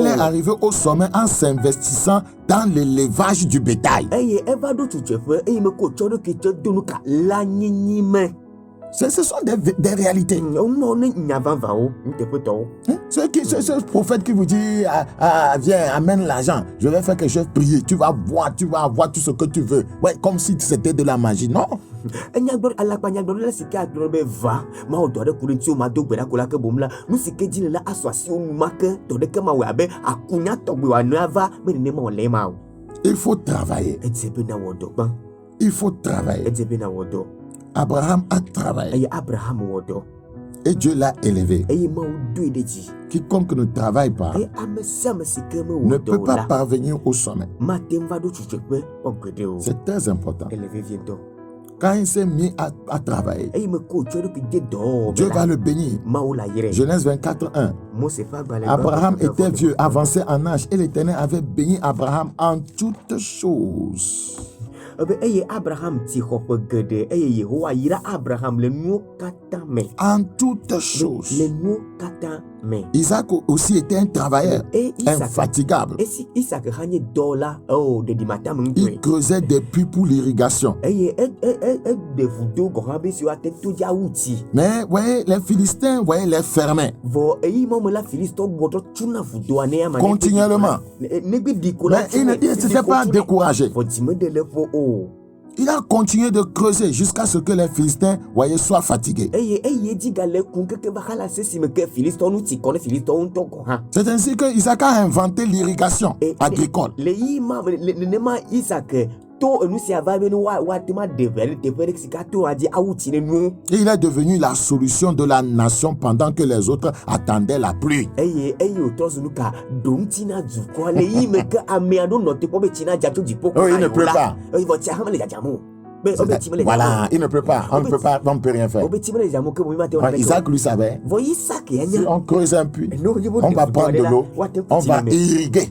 [SPEAKER 2] est arrivé au sommet en s'investissant dans l'élevage du bétail. Ce sont des réalités. Ce prophète qui vous dit viens, amène l'argent, je vais faire quelque chose, prier, tu vas avoir tout ce que tu veux. Ouais, comme si c'était de la magie, non? Il faut travailler. Il faut travailler. Abraham a travaillé. Et Dieu l'a élevé. Quiconque ne travaille pas ne peut pas parvenir au sommet. C'est très important. Quand il s'est mis à travailler, Dieu va le bénir. Genèse 24:1. Abraham était vieux, avancé en âge, et l'Éternel avait béni Abraham en toutes choses. En toutes choses. Isaac aussi était un travailleur infatigable. Il creusait des puits pour l'irrigation. Mais voyez, les Philistins, voyez, les fermaient continuellement. Mais il ne s'est pas découragé. Il a continué de creuser jusqu'à ce que les Philistins, voyez, soient fatigués. C'est ainsi que Isaac a inventé l'irrigation agricole. Et il est devenu la solution de la nation pendant que les autres attendaient la pluie. Oh, il ne pleut pas. Voilà, il ne peut pas. On ne peut pas, on ne peut rien faire. Isaac lui savait. Si on creuse un puits, on va prendre de l'eau, on va irriguer.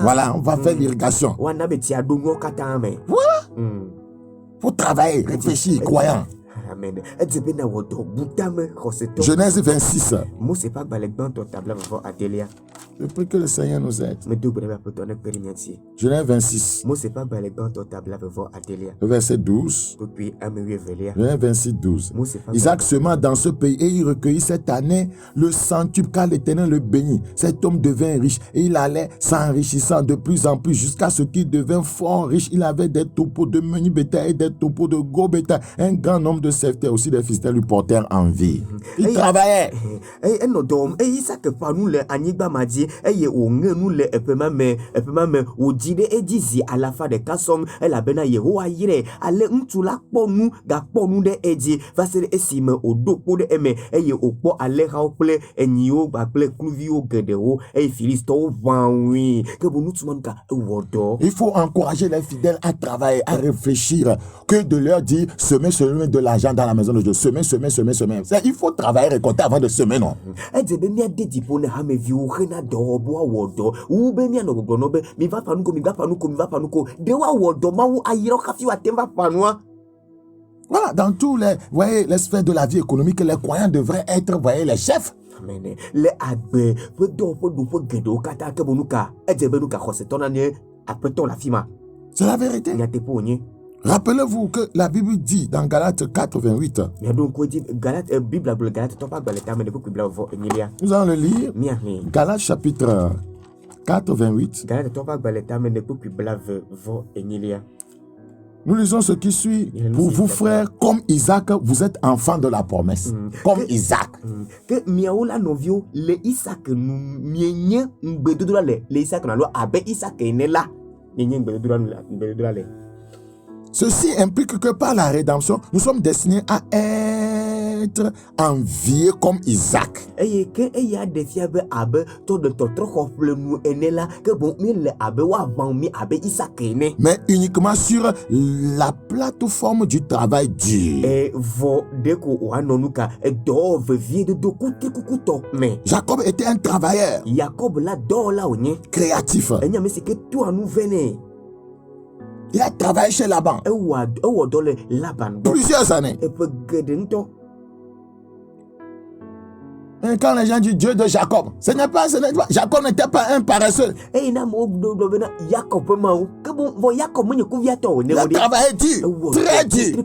[SPEAKER 2] Voilà, on va faire l'irrigation. Voilà. Faut travailler, réfléchir, croyant. Amen. Genèse 26. Je prie que le Seigneur nous aide. Genèse 26. Le verset 12. Genèse 26, 12. Isaac sema dans ce pays et il recueillit cette année le centuple car l'Éternel le bénit. Cet homme devint riche et il allait s'enrichissant de plus en plus jusqu'à ce qu'il devint fort riche. Il avait des troupeaux de menu bétail et des troupeaux de gros bétail. Un grand nombre de serviteurs aussi des Philistins lui portèrent envie. Il travaillait. Il faut encourager les fidèles à travailler, à réfléchir, que de leur dire semez de l'argent dans la maison de Dieu. Semer. Il faut travailler, récolter avant de semer, non? Voilà, dans tous les, voyez, les sphères de la vie économique, les croyants devraient être, voyez, les chefs. C'est la vérité. Rappelez-vous que la Bible dit dans Galates 4:28. Nous allons le lire. Galates chapitre 4:28. Nous lisons ce qui suit. Pour vous, frères, comme Isaac, vous êtes enfants de la promesse. Comme Isaac. Ceci implique que par la rédemption, nous sommes destinés à être enviés comme Isaac. Mais uniquement sur la plateforme du travail dur. Jacob était un travailleur créatif. Il a travaillé chez Laban plusieurs années. Et quand les gens disent Dieu de Jacob, ce n'est pas, Jacob n'était pas un paresseux. Il a travaillé dur, très dur.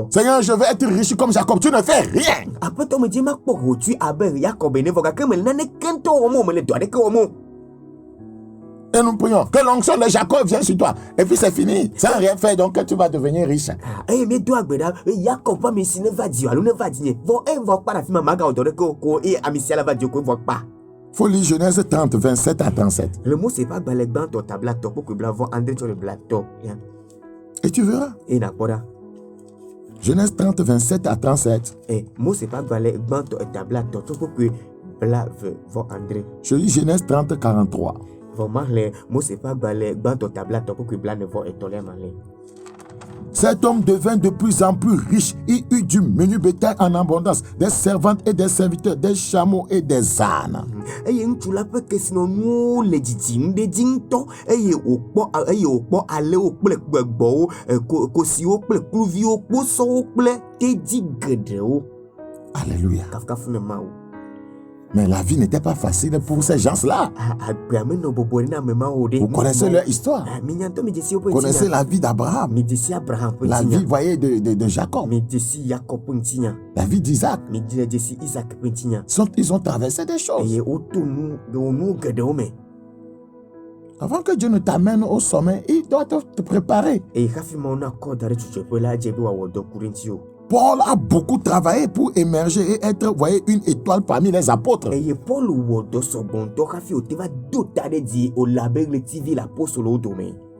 [SPEAKER 2] Seigneur, je veux être riche comme Jacob, tu ne fais rien. Et nous prions que l'onction de Jacob vienne sur toi. Et puis c'est fini. Sans rien faire, donc tu vas devenir riche. Faut lire Genèse 30, 27 à 37. Et tu verras. Genèse 30, 27 à 37. Je lis Genèse 30, 43. Cet homme devint de plus en plus riche. Il eut du menu bétail en abondance, des servantes et des serviteurs, des chameaux et des ânes. Alléluia. Mais la vie n'était pas facile pour ces gens-là. Vous connaissez leur histoire. Vous connaissez la vie d'Abraham. La vie, voyez, de Jacob. La vie d'Isaac. Ils ont traversé des choses. Avant que Dieu ne t'amène au sommet, il doit te préparer. Paul a beaucoup travaillé pour émerger et être, voyez, une étoile parmi les apôtres.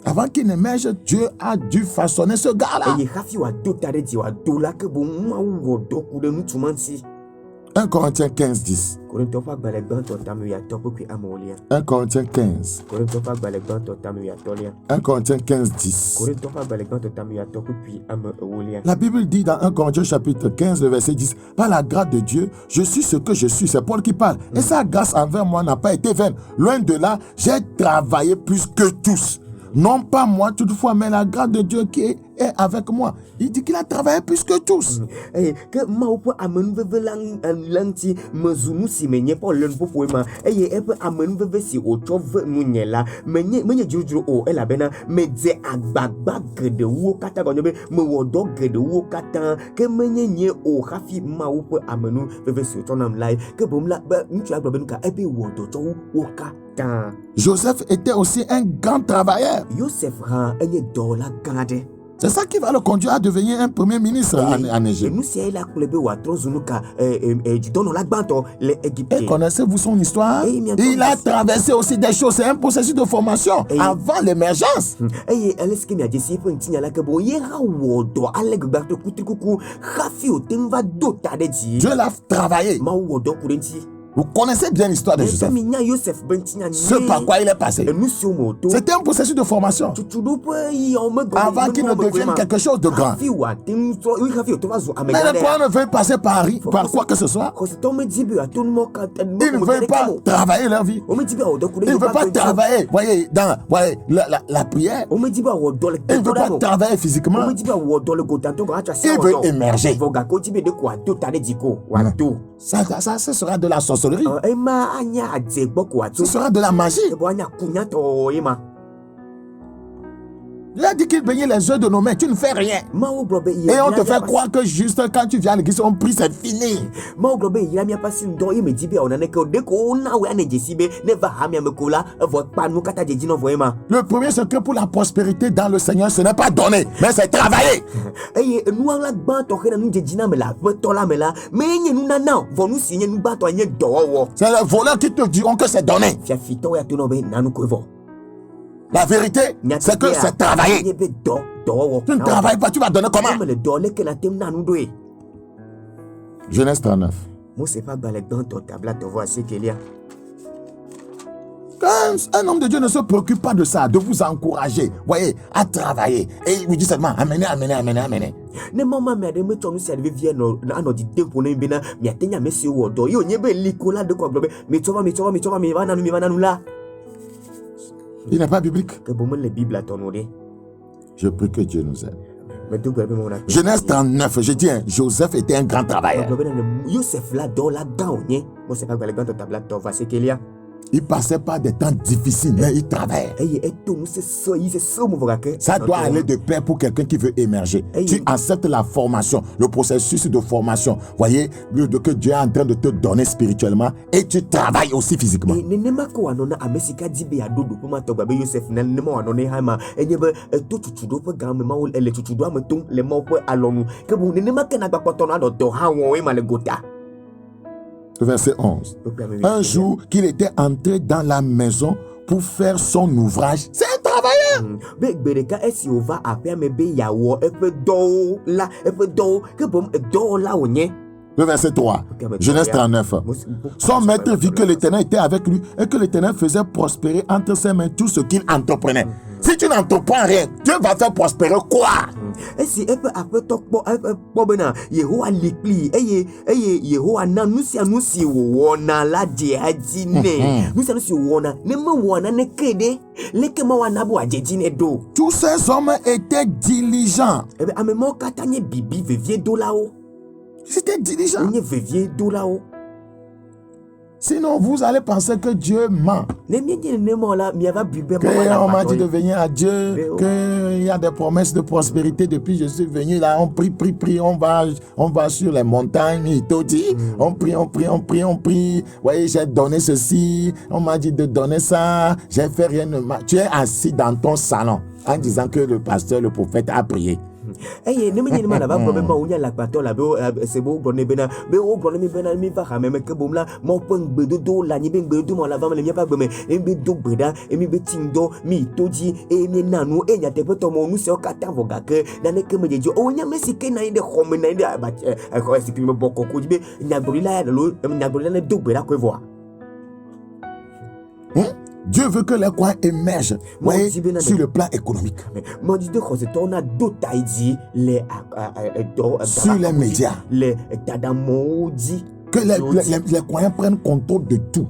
[SPEAKER 2] Avant qu'il n'émerge, Dieu a dû façonner ce gars-là. 1 Corinthiens 15, 10. 1 Corinthiens 15. 1 Corinthiens 15, 10. La Bible dit dans 1 Corinthiens chapitre 15, le verset 10, par la grâce de Dieu, je suis ce que je suis. C'est Paul qui parle. Et sa grâce envers moi n'a pas été vaine. Loin de là, j'ai travaillé plus que tous. Non pas moi toutefois, mais la grâce de Dieu qui est avec moi. Il dit qu'il a travaillé plus que tous. Joseph était aussi un grand travailleur. C'est ça qui va le conduire à devenir un premier ministre en Égypte. Et connaissez-vous son histoire? Il a traversé aussi des choses. C'est un processus de formation avant l'émergence. Dieu l'a travaillé. Vous connaissez bien l'histoire de Joseph. Ce par quoi il est passé. C'était un processus de formation. Avant qu'il ne devienne quelque chose de grand. Mais les parents ne veulent passer par quoi que ce soit. Ils ne veulent pas travailler leur vie. Ils ne veulent pas travailler, voyez, dans la prière. Ils ne veulent pas travailler physiquement. Ils veulent émerger. Ça, ce sera de la sorcellerie. Ce sera de la magie. Il a dit qu'il baignait les œufs de nos mains. Tu ne fais rien. Et on te fait croire que juste quand tu viens à l'église, on prie, c'est fini. Le premier secret pour la prospérité dans le Seigneur, ce n'est pas donner, mais c'est travailler. C'est les voleurs qui te diront que c'est donner. La vérité, c'est que c'est travailler. Tu ne travailles pas, tu vas donner comment? Genèse 39. Un homme de Dieu ne se préoccupe pas de ça, de vous encourager, voyez, à travailler. Et il vous dit seulement, amenez. Il n'est pas biblique. Je prie que Dieu nous aide. Genèse 39, je dis, Joseph était un grand travailleur. Il passait par des temps difficiles, mais il travaillait. Ça doit aller de pair pour quelqu'un qui veut émerger. Tu acceptes la formation, le processus de formation. Voyez, que Dieu est en train de te donner spirituellement et tu travailles aussi physiquement. Verset 11. Un jour qu'il était entré dans la maison pour faire son ouvrage. C'est un travailleur. Le verset 3. Genèse 39. Son maître vit que l'Éternel était avec lui et que l'Éternel faisait prospérer entre ses mains tout ce qu'il entreprenait. Si tu n'entreprends rien, Dieu va faire prospérer quoi? Tous ces hommes étaient diligents. C'était diligent. Sinon, vous allez penser que Dieu ment. On m'a dit de venir à Dieu, qu'il y a des promesses de prospérité depuis que je suis venu là. On prie, on va sur les montagnes. Il te dit, on prie. Voyez, j'ai donné ceci, on m'a dit de donner ça, j'ai fait rien de mal. Tu es assis dans ton salon en disant que le pasteur, le prophète a prié.
[SPEAKER 1] Eye ne menye ma la ba problem ma onya la pato la be sebo brone bena be o brone mi bena mi va ha me ke bom la mo pon gbedodo la ni be gbedodo mo la va me mi pa gbeme e be do gbeda e mi be tindo mi toji e mi nanu e nya te peto mo nu se o kata voga ke na ne ke me jejo o nya me sike na inde home na inde ba ko e sike me boko ko jibe nya gorila ya lo nya gorila ne do gbeda ko vo.
[SPEAKER 2] Dieu veut que les coins émergent sur le plan économique. Sur les médias. Que les coins prennent contrôle de tout.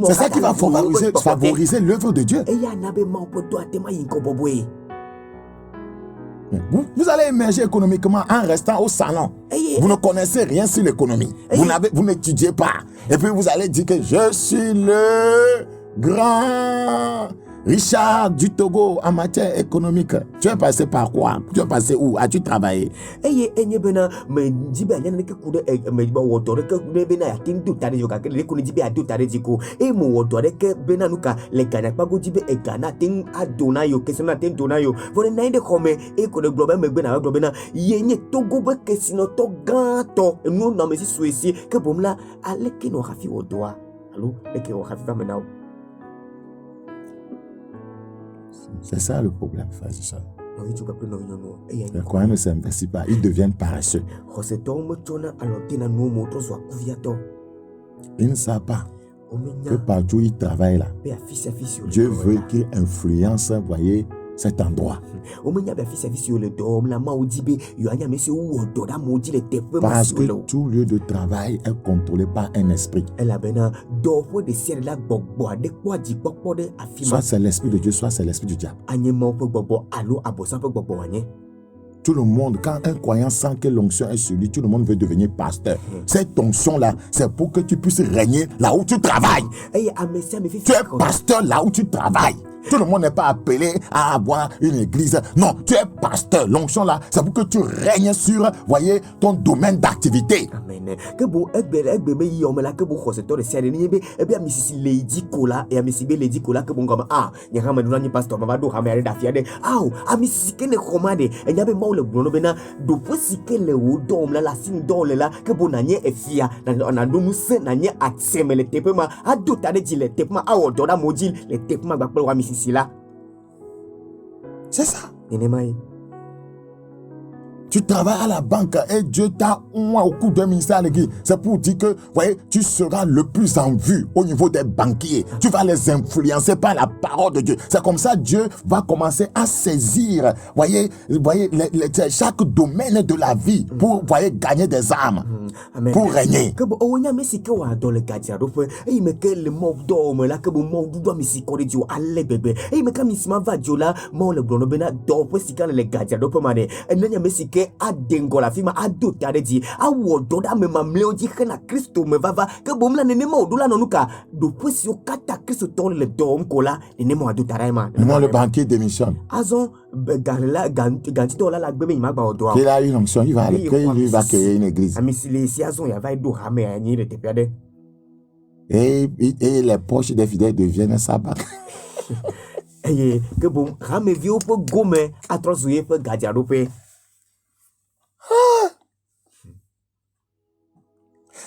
[SPEAKER 2] C'est ça qui va favoriser l'œuvre de Dieu. Vous allez émerger économiquement en restant au salon. Vous ne connaissez rien sur l'économie. Vous n'étudiez pas. Et puis vous allez dire que je suis le grand Richard du Togo en matière économique. Tu es passé par quoi? Tu es passé où? As-tu travaillé? C'est ça le problème, frère et soeur. Les croyants ne s'investissent pas, ils deviennent paresseux. Ils ne savent pas que partout où ils travaillent là, Dieu veut qu'ils influencent, voyez, cet endroit. Parce que tout lieu de travail est contrôlé par un esprit. Soit c'est l'esprit de Dieu, soit c'est l'esprit du diable. Tout le monde, quand un croyant sent que l'onction est sur lui, tout le monde veut devenir pasteur. Cette onction-là, c'est pour que tu puisses régner là où tu travailles. Tu es pasteur là où tu travailles. Tout le monde n'est pas appelé à avoir une église. Non, tu es pasteur. L'onction là, c'est pour que tu règnes sur, voyez, ton domaine d'activité. Amen. C'est ça. Tu travailles à la banque et Dieu t'a au coup d'un ministère à l'église. C'est pour dire que, voyez, tu seras le plus en vue au niveau des banquiers. Tu vas les influencer par la parole de Dieu. C'est comme ça Dieu va commencer à saisir, voyez chaque domaine de la vie pour, voyez, gagner des âmes, pour régner. Adengola fima adotare di awododa me mamleo di hena Kristo me vava ke bomla nene mo dula nonuka do posi o kata Kristo ton le dom kola nene mo adotare ma moi le banquier démissionne azon garla ganti dola la gbe me ma ba odo il a une onction il va aller il va créer une église ami si azon ya va do rame ani le tepiade et les poches des fidèles deviennent sabbat. Et que bon rame vieux pour gomme à troisième pour gadiarope.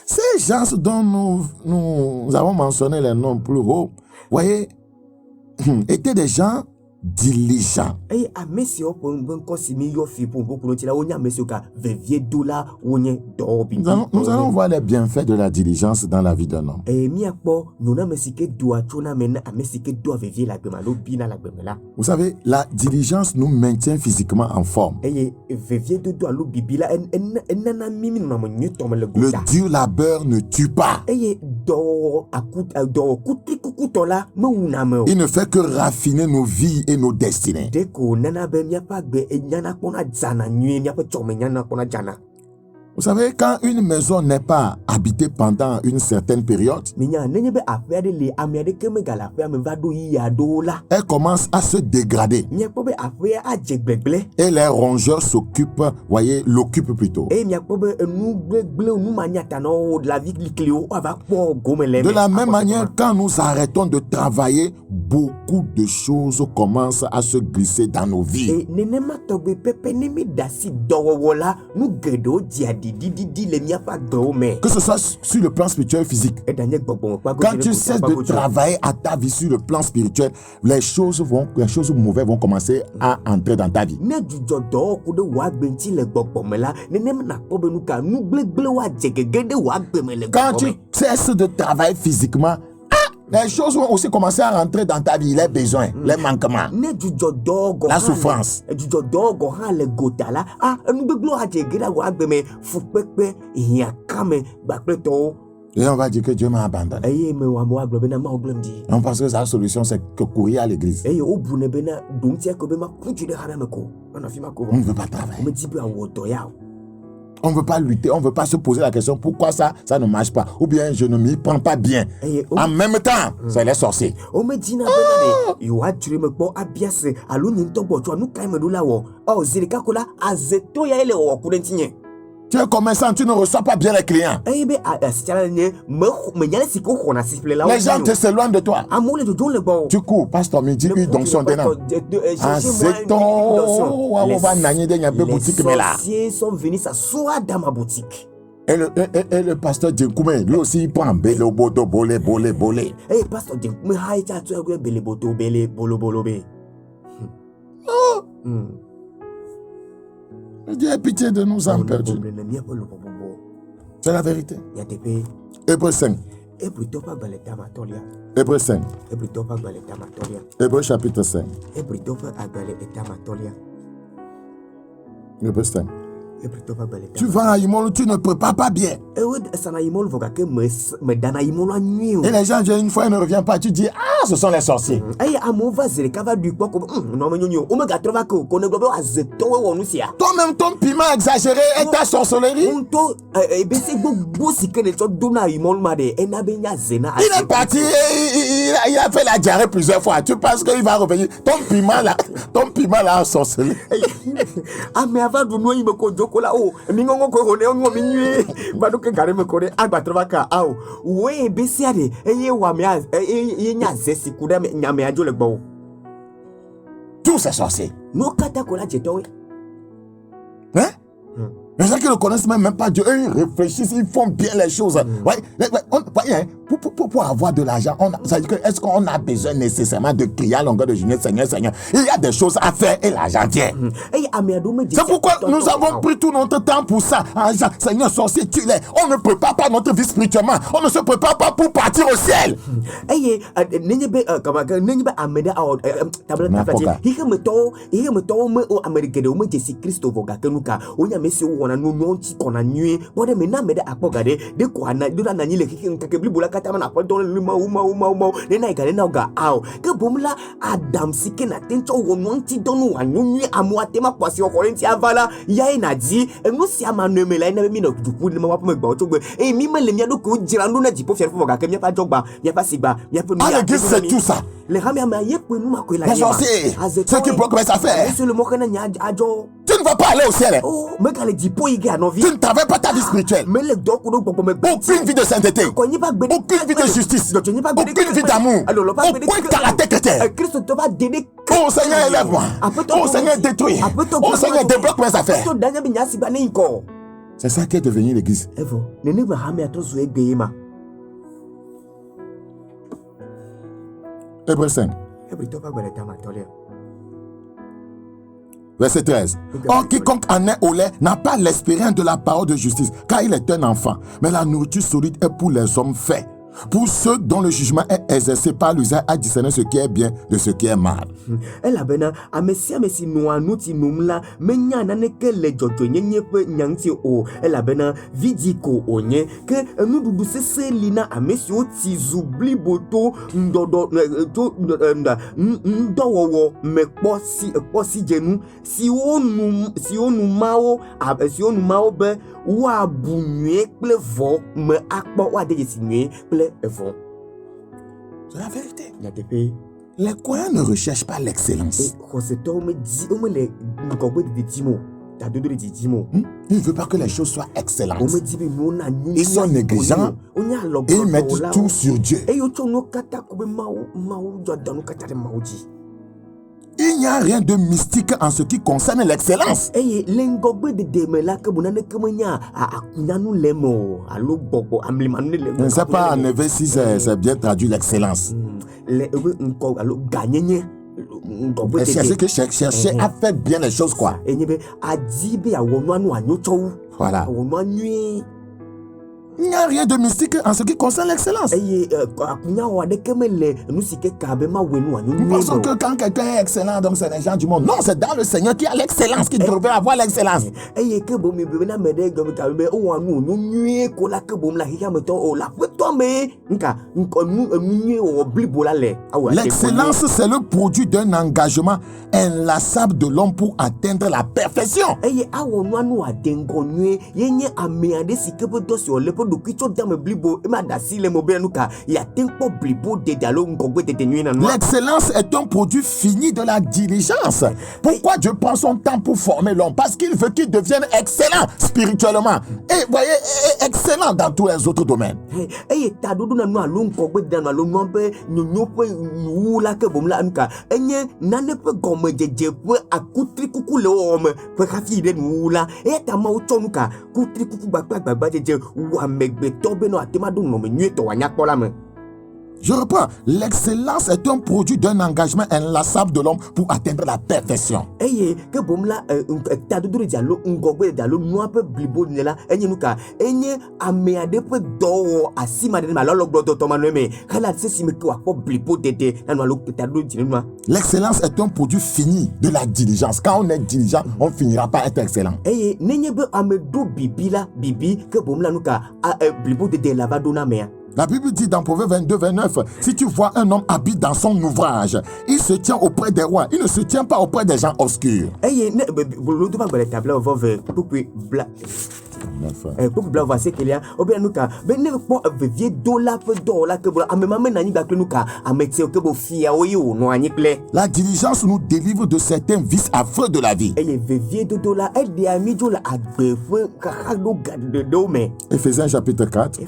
[SPEAKER 2] Ces gens dont nous avons mentionné les noms plus hauts, voyez, étaient des gens diligents. Nous allons voir les bienfaits de la diligence dans la vie d'un homme. Vous savez, la diligence nous maintient physiquement en forme. Le dur labeur ne tue pas. Il ne fait que raffiner nos vies et nos destinées. Vous savez, quand une maison n'est pas habitée pendant une certaine période, elle commence à se dégrader. Et les rongeurs s'occupent, voyez, l'occupent plutôt. De la même manière, quand nous arrêtons de travailler, beaucoup de choses commencent à se glisser dans nos vies. Que ce soit sur le plan spirituel et physique. Quand tu cesses de travailler à ta vie sur le plan spirituel, les choses mauvaises vont commencer à entrer dans ta vie. Quand tu cesses de travailler physiquement, les choses vont aussi commencer à rentrer dans ta vie, les besoins, les manquements, la souffrance. Et on va dire que Dieu m'a abandonné. On pense que sa solution, c'est que courir à l'église. On ne veut pas travailler. On ne veut pas lutter, on ne veut pas se poser la question pourquoi ça ne marche pas. Ou bien je ne m'y prends pas bien. En même temps, c'est les sorciers. Tu es commerçant, tu ne reçois pas bien les clients. Les gens te s'éloignent de toi. Tu cours, pasteur, me dit une donction de nom. Les sorciers sont venus s'asseoir dans ma boutique. Et le pasteur Djenkoumé, lui aussi, il prend bele bodo bolé bolé bolé. Et pasteur Djenkoumé, bele bodo bele bolo bolo be. Dieu ait pitié de nous âmes perdues. C'est la vérité. Hébreux 5. Hébreux 5. Hébreux chapitre 5. Hébreux 5. Tu vas à Imolo, tu ne prépares pas bien. Et les gens viennent une fois, ils ne reviennent pas. Tu dis, ah, ce sont les sorciers. Toi-même, ton piment exagéré et ta sorcellerie. Il est parti, il a fait la diarrhée plusieurs fois. Tu penses qu'il va revenir. Ton piment là a sorcelé.
[SPEAKER 1] Ah, mais avant de nous, il me kola o mingongo ko one ongo minwe baduke gare me kore agbatraka awo we besiade eye wa me ye nya zesi kuda me nyame ajo le gbo
[SPEAKER 2] tous ces sorciers
[SPEAKER 1] no kata kola jeto we
[SPEAKER 2] les gens qui ne connaissent même pas Dieu, eux, ils réfléchissent, ils font bien les choses. Ouais, pour avoir de l'argent, ça veut dire que est-ce qu'on a besoin nécessairement de crier à longueur de journée, Seigneur, Seigneur. Il y a des choses à faire et l'argent vient. C'est pourquoi nous avons pris tout notre temps pour ça. Seigneur, sorcier, tu l'es. On ne prépare pas notre vie spirituellement. On ne se prépare pas pour partir au ciel.
[SPEAKER 1] na no nti kona nwie bode me na me da akpogade de ko ana do na nyi le kiki nkake blibula kata na pardon le ma ne na igare na ga aw ke bomla adam sike na tencho wo no nti do no anwie amuate ma kwasi okorenti avala ya na di enu si ama no me la na me no dupu ne ma wa me gba otogbe e mi ma le mi do ko jira no na jipo fier fo ga ke mi pa jogba mi pa sigba mi pa no
[SPEAKER 2] ya c'est tout ça
[SPEAKER 1] les ramia ma ye pe ma ko la
[SPEAKER 2] ya ce qui bloque mes affaires
[SPEAKER 1] c'est le mo kana nya ajo
[SPEAKER 2] tu ne vas pas aller au ciel.
[SPEAKER 1] Oh, mais quand les dipo y a
[SPEAKER 2] tu ne t'avais pas ta vie spirituelle.
[SPEAKER 1] Mais les docs
[SPEAKER 2] aucune vie de sainteté. Aucune vie de justice. Aucune vie d'amour. Aucun caractère chrétien. Oh Seigneur, élève-moi. Oh Seigneur, détruis. Oh Seigneur, débloque mes affaires. C'est ça qui est devenu l'église. Hébreux 5. Verset 13. Or, quiconque en est au lait n'a pas l'espérance de la parole de justice, car il est un enfant. Mais la nourriture solide est pour les hommes faits, pour ceux dont le jugement est exercé par l'usage à discerner ce qui est bien de ce qui est mal.
[SPEAKER 1] Elle a bena amesi noa nuti numla menya na neke le jojo nyenye pe nyanti o elle a bena vidiko onye ke nu dudu sese lina amesi o tizubli boto ndodo to ndowo mekpo si jenu si onu mao be wa bunye ple vo me akpo wa de sinye ple evon.
[SPEAKER 2] C'est la vérité.
[SPEAKER 1] Il y a des pays.
[SPEAKER 2] Les croyants ne recherchent pas l'excellence. Il ne veut pas que les choses soient excellentes. Ils sont négligents et ils mettent tout sur Dieu. Il n'y a rien de mystique en ce qui concerne l'excellence. Je ne sais pas, en EV6, c'est bien traduit l'excellence. Chercher à faire bien les choses, quoi. Voilà. Il n'y a rien de mystique en ce qui concerne l'excellence. Nous pensons que quand quelqu'un est excellent, donc c'est les gens du monde. Non, c'est dans le Seigneur qui a l'excellence, qui devrait avoir l'excellence. L'excellence, c'est le produit d'un engagement inlassable de l'homme pour atteindre la perfection. L'excellence est un produit fini de la diligence. Pourquoi Dieu prend son temps pour former l'homme? Parce qu'il veut qu'il devienne excellent spirituellement et voyez, excellent dans tous les autres domaines. Je reprends. L'excellence est un produit d'un engagement inlassable de l'homme pour atteindre la perfection.
[SPEAKER 1] Eye ke bom la tadodo dialo ngogbe dialo noa pe blibo ni la enye nuka enye ameade pe do asima de ma lolo gbodo to manu me kala se si me kwa ko blibo tete na no lo tadodo dinu noa.
[SPEAKER 2] L'excellence est un produit fini de la diligence. Quand on est diligent, on finira par être excellent.
[SPEAKER 1] Eye nenye be amedo bibi la bibi ke bom la nuka blibo tete lavado na me.
[SPEAKER 2] La Bible dit dans Proverbe 22, 29, si tu vois un homme habile dans son ouvrage, il se tient auprès des rois, il ne se tient pas auprès des gens obscurs.
[SPEAKER 1] Eye ne lo do ba gbele tabla vove pukui bla pour bla va qu'il y a obia nuka ben ne po vie dollar per dollar que amema menani ba que nuka amete que bo fia oyo no anyikle.
[SPEAKER 2] La diligence nous délivre de certains vices affreux de la vie.
[SPEAKER 1] Eye vie de dollar et de amijo la agbefu ka do gad de do me.
[SPEAKER 2] Éphésiens chapitre 4.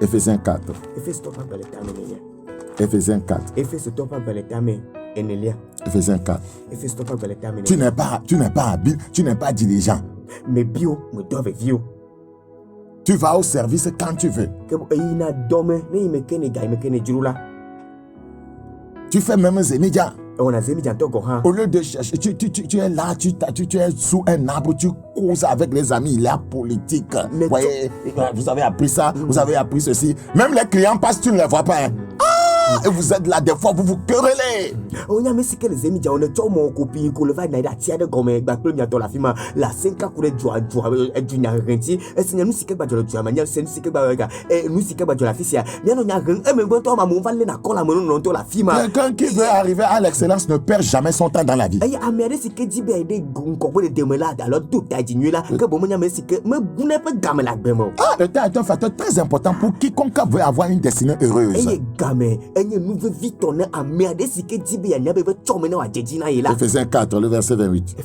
[SPEAKER 2] Éphésiens 4. Éphésiens 4. Éphésiens 4. Tu n'es pas habile, tu n'es pas diligent.
[SPEAKER 1] Mais bio, me doivent vieux.
[SPEAKER 2] Tu vas au service quand tu veux. Tu fais même Zémidia. Au lieu de chercher, tu es là, tu es sous un arbre, tu causes avec les amis, la politique. Voyez, vous avez appris ça, vous avez appris ceci. Même les clients passent, tu ne les vois pas. Hein. Et vous êtes là, des fois, vous vous querellez.
[SPEAKER 1] On a mis que les amis, on a tout mon copie, qu'on le va dans la tienne comme la firme, la 5 ans pour le joie, du narrenti, et c'est nous si que le joie, manière, c'est nous si que et nous si que la fille, bien on a rien, et même quand on va aller dans la maison, on la firme.
[SPEAKER 2] Quelqu'un qui veut arriver à l'excellence ne perd jamais son temps dans la vie.
[SPEAKER 1] Et à mes si que dit bien des goncois de démêlade, alors tout a diminué là, que bon, on a si que me vous n'êtes pas gamme la bémo.
[SPEAKER 2] Ah, le temps est un facteur très important pour quiconque veut avoir une destinée heureuse.
[SPEAKER 1] Et gamme. Enye nous veut vite tourner à merde si que dit bien n'avait pas chomé à Jedina là.
[SPEAKER 2] Éphésiens 4 le verset 28.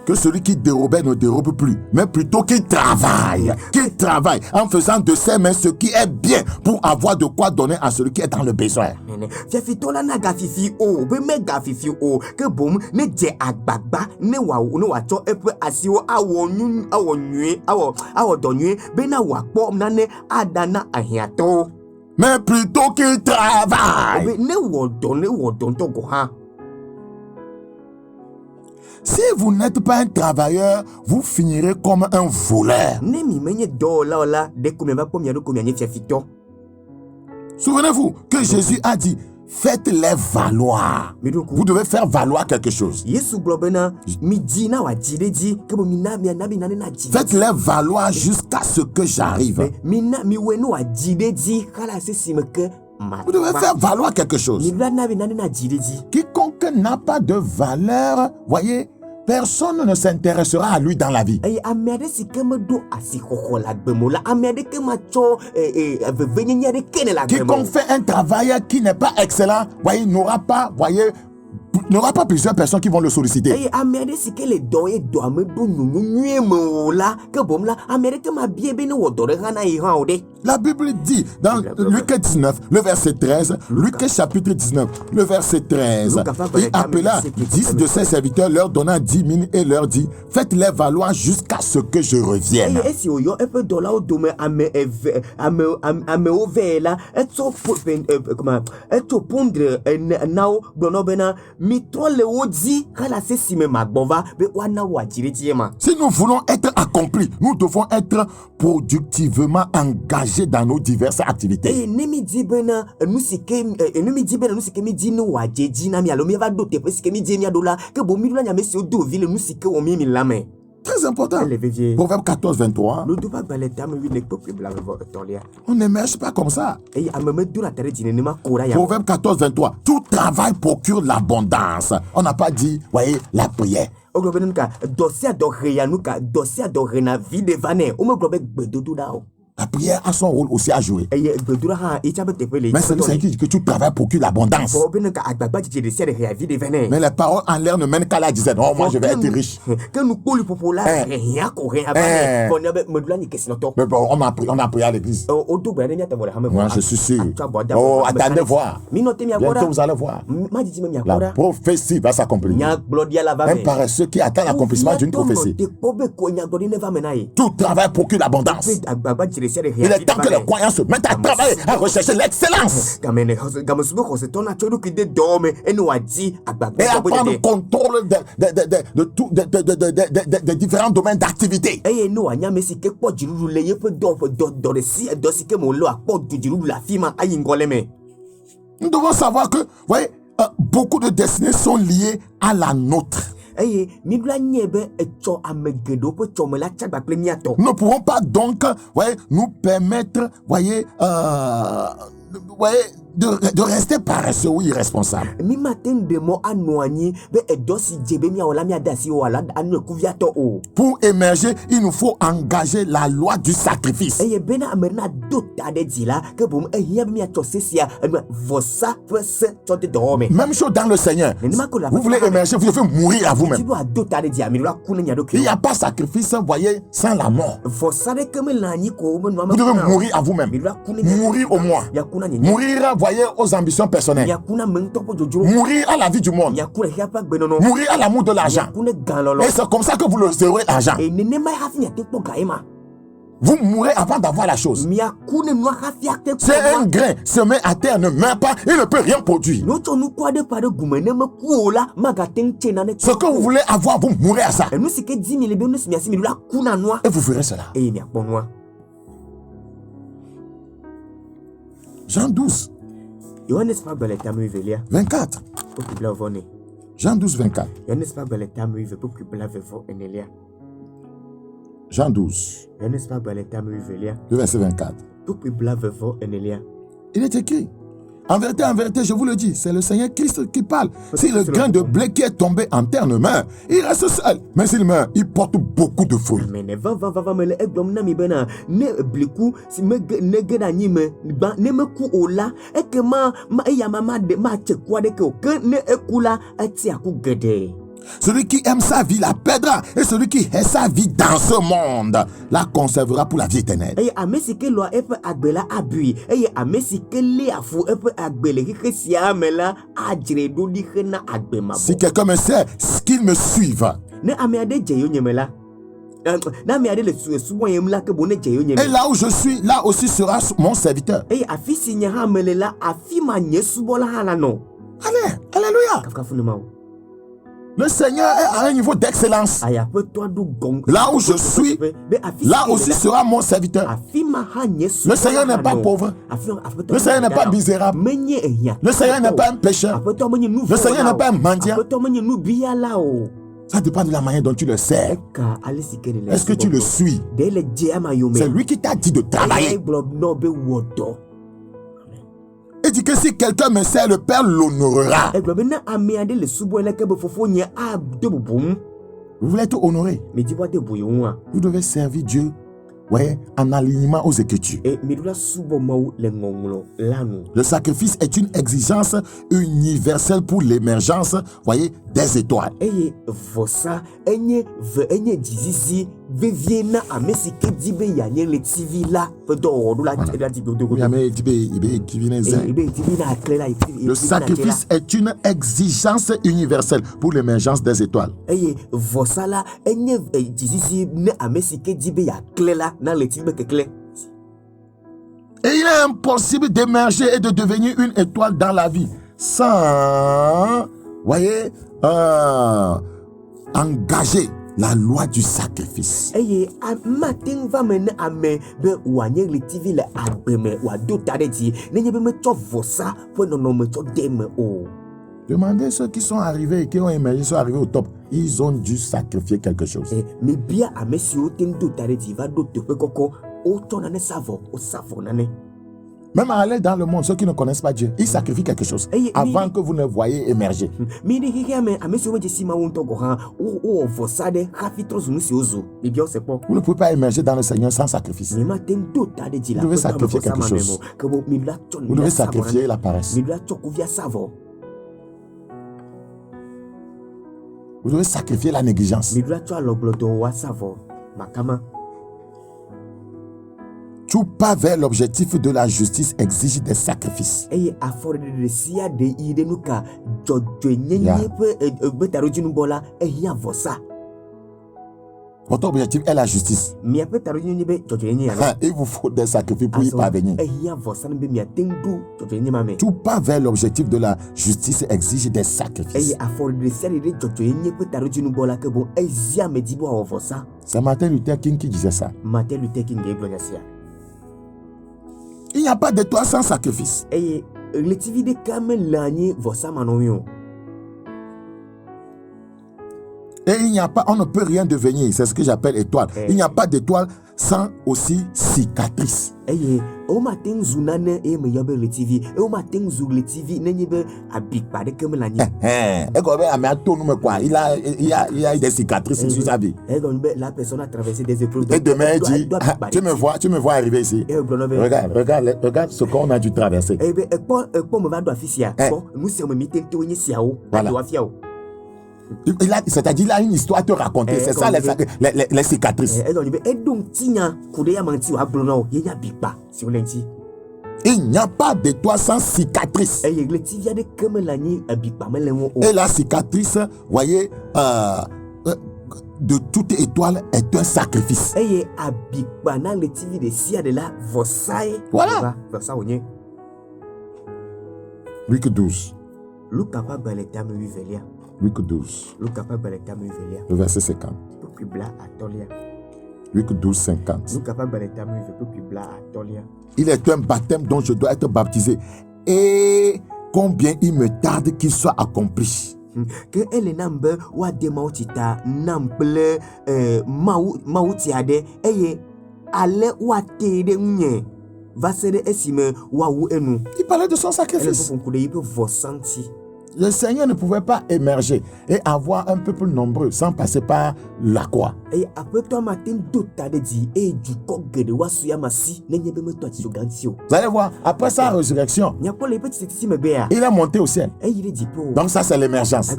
[SPEAKER 2] Que celui qui dérobait ne dérobe plus, mais plutôt qu'il travaille en faisant de ses mains ce qui est bien pour avoir de quoi donner à celui qui est dans le besoin.
[SPEAKER 1] Fitola na gafifi o, be me gafifi o, que boum ne je agbagba ne wa cho epe asio awo donye be na wa po na ne adana ahiato.
[SPEAKER 2] Mais plutôt qu'il travaille.
[SPEAKER 1] Ne wodon to go ha.
[SPEAKER 2] Si vous n'êtes pas un travailleur, vous finirez comme un voleur. Souvenez-vous que Jésus a dit, faites-les valoir. Vous devez faire valoir quelque chose. Faites-les valoir jusqu'à ce que j'arrive. Vous devez faire valoir quelque chose. Quiconque n'a pas de valeur, voyez, personne ne s'intéressera à lui dans la vie. Quiconque fait un travail qui n'est pas excellent, voyez, n'aura pas plusieurs personnes qui vont le solliciter. La Bible dit dans Luc 19, le verset 13, Luc chapitre 19, le verset 13, il appela 10 de ses serviteurs, leur donna 10 000 et leur dit, faites-les valoir jusqu'à ce que je revienne. Si nous voulons être accomplis, nous devons être productivement engagés dans nos diverses activités. Très important. Proverbe 14, 23. On n'émerge pas comme ça. Proverbe 14, 23. Tout travail procure l'abondance. On n'a pas dit, voyez, la prière. La prière a son rôle aussi à jouer. Mais c'est que tu travailles pour l'abondance. Mais les paroles en l'air ne mènent qu'à la dizaine. Oh, moi je vais être riche. Mais bon, on a prié à l'église. Moi je suis sûr. Oh, attendez voir. Bientôt vous allez voir. La prophétie va s'accomplir. Un paresseux qui attend l'accomplissement d'une prophétie. Tout travail procure l'abondance. Il est temps que les croyants se mettent à travailler, à rechercher l'excellence. Et à prendre le contrôle des différents domaines d'activité. Nous devons savoir que, voyez, beaucoup de destinées sont liées à la nôtre. Nous ne pouvons pas donc, voyez, nous permettre, voyez, de rester paresseux ou irresponsable. Pour émerger, il nous faut engager la loi du sacrifice. Même chose dans le Seigneur. Vous voulez émerger, vous devez mourir à vous-même. Il n'y a pas de sacrifice, voyez, sans la mort. Vous devez mourir à vous-même. Mourir au moi. Mourir, voyez, aux ambitions personnelles. Mourir à la vie du monde. Mourir à l'amour de l'argent. Et c'est comme ça que vous le serez l'argent. Vous mourrez avant d'avoir la chose. C'est un grain semé à terre ne meurt pas, il ne peut rien produire. Ce que vous voulez avoir, vous mourrez à ça. Et vous ferez cela. Jean 12. 24. Jean 12, 24. Jean 12. Le verset 24. Il est écrit. En vérité, je vous le dis, c'est le Seigneur Christ qui parle. Si le grain de blé qui est tombé en terre ne meurt, il reste seul. Mais s'il meurt, il porte beaucoup de fruits. Celui qui aime sa vie la perdra, et celui qui hait sa vie dans ce monde la conservera pour la vie éternelle. Si quelqu'un me sait, qu'il me suive. Et là où je suis, là aussi sera mon serviteur. Allez, alléluia. Le Seigneur est à un niveau d'excellence. Là où je suis, là aussi sera mon serviteur. Le Seigneur n'est pas pauvre. Le Seigneur n'est pas misérable. Le Seigneur n'est pas un pécheur. Le Seigneur n'est pas un mendiant. Ça dépend de la manière dont tu le sers. Est-ce que tu le suis? C'est lui qui t'a dit de travailler. Il dit que si quelqu'un me sert, le Père l'honorera. Vous voulez être honoré? Vous devez servir Dieu, ouais, en alignement aux Écritures. Le sacrifice est une exigence universelle pour l'émergence, voyez, des étoiles. Le sacrifice est une exigence universelle pour l'émergence des étoiles. Et il est impossible d'émerger et de devenir une étoile dans la vie sans, voyez, engager la loi du sacrifice. Demandez ceux qui sont arrivés et qui ont émergé, sont arrivés au top. Ils ont dû sacrifier quelque chose. Même à aller dans le monde, ceux qui ne connaissent pas Dieu, ils sacrifient quelque chose avant que vous ne voyez émerger. Vous ne pouvez pas émerger dans le Seigneur sans sacrifice. Vous devez sacrifier quelque chose. Vous devez sacrifier la paresse. Vous devez sacrifier la négligence. Tout pas vers l'objectif de la justice exige des sacrifices. Votre objectif est la justice.
[SPEAKER 1] Mia pe taroji ni be jojo yin ya.
[SPEAKER 2] Il vous faut des sacrifices pour y parvenir.
[SPEAKER 1] Ya vosan be mia tendu jojo yin ma me.
[SPEAKER 2] Tout pas vers l'objectif de la justice exige des sacrifices.
[SPEAKER 1] Afori de seri de jojo yin pe taroji nu bola ke bon ezia me dibo a vosa.
[SPEAKER 2] C'est Martin Luther King qui disait ça.
[SPEAKER 1] Martin Luther King e blonya sia.
[SPEAKER 2] Il n'y a pas de toi sans sacrifice.
[SPEAKER 1] Relativité kamel lani vosa manomio.
[SPEAKER 2] Et il n'y a pas, on ne peut rien devenir. C'est ce que j'appelle étoile. Il n'y a pas d'étoile sans aussi cicatrice.
[SPEAKER 1] O matin zunane e me yobe relativité. O matin zu relativité ne nyebe abikpa de kamel lani.
[SPEAKER 2] Il a des cicatrices sur sa vie.
[SPEAKER 1] La personne a traversé des épreuves.
[SPEAKER 2] Et demain il dit, tu me vois arriver ici. Regarde ce qu'on a dû traverser. Voilà. C'est-à-dire il a une histoire à te raconter. C'est ça les cicatrices. Il n'y a pas de toi sans cicatrice. Et la cicatrice, voyez, de toute étoile est un sacrifice. Voilà. Luc 12. Luc 12. Le verset 50. Luc 12, 50. Il est un baptême dont je dois être baptisé. Et combien il me tarde qu'il soit accompli.
[SPEAKER 1] Que elle nambe wa de mautita nample mautiade eye ale wa tede nye va sere esime wa wu enu.
[SPEAKER 2] Il parlait de son sacrifice. Le Seigneur ne pouvait pas émerger et avoir un peuple nombreux sans passer par la croix.
[SPEAKER 1] Vous
[SPEAKER 2] allez voir, après sa résurrection, il est monté au ciel. Donc ça c'est l'émergence.